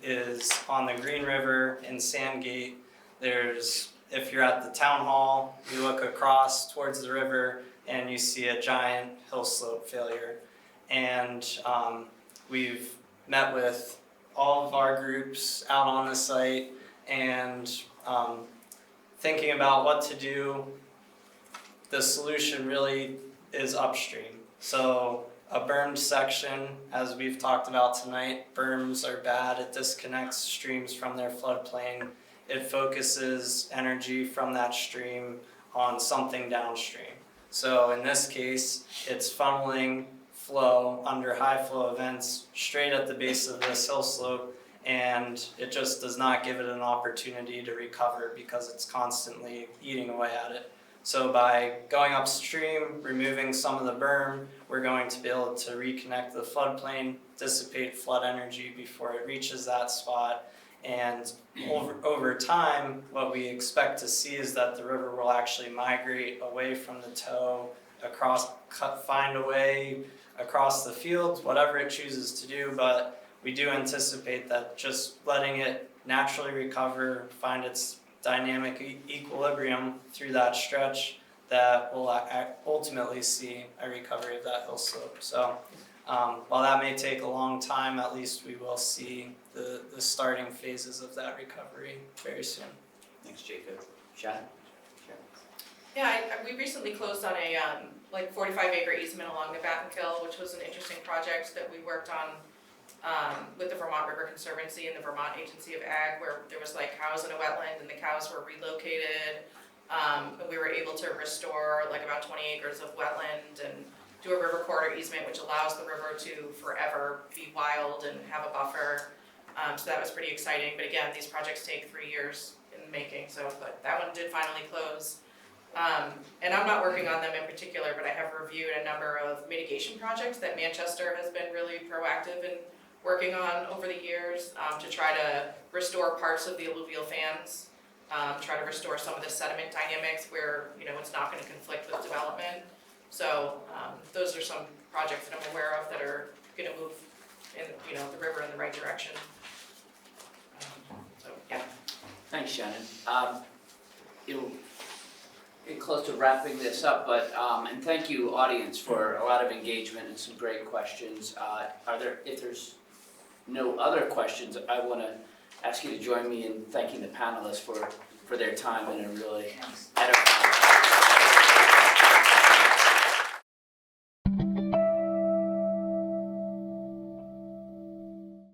[SPEAKER 6] is on the Green River in Sandgate. If you're at the town hall, you look across towards the river and you see a giant hill slope failure. And we've met with all of our groups out on the site and thinking about what to do. The solution really is upstream. So a bermed section, as we've talked about tonight, berms are bad. It disconnects streams from their floodplain. It focuses energy from that stream on something downstream. So in this case, it's funneling flow under high flow events straight at the base of this hill slope, and it just does not give it an opportunity to recover because it's constantly eating away at it. So by going upstream, removing some of the berm, we're going to be able to reconnect the floodplain, dissipate flood energy before it reaches that spot. And over time, what we expect to see is that the river will actually migrate away from the toe, find a way across the field, whatever it chooses to do. But we do anticipate that just letting it naturally recover, find its dynamic equilibrium through that stretch, that will ultimately see a recovery of that hill slope. So while that may take a long time, at least we will see the starting phases of that recovery very soon.
[SPEAKER 3] Thanks, Jacob. Shannon?
[SPEAKER 7] Yeah, we recently closed on a 45-acre easement along the Battenkill, which was an interesting project that we worked on with the Vermont River Conservancy and the Vermont Agency of Ag, where there was cows in a wetland and the cows were relocated. And we were able to restore about 20 acres of wetland and do a river corridor easement, which allows the river to forever be wild and have a buffer. So that was pretty exciting. But again, these projects take 3 years in the making. But that one did finally close. And I'm not working on them in particular, but I have reviewed a number of mitigation projects that Manchester has been really proactive in working on over the years to try to restore parts of the alluvial fans, try to restore some of the sediment dynamics where it's not going to conflict with development. So those are some projects that I'm aware of that are going to move in the river in the right direction. So yeah.
[SPEAKER 3] Thanks, Shannon. Getting close to wrapping this up, but and thank you, audience, for a lot of engagement and some great questions. If there's no other questions, I want to ask you to join me in thanking the panelists for their time and a really edifying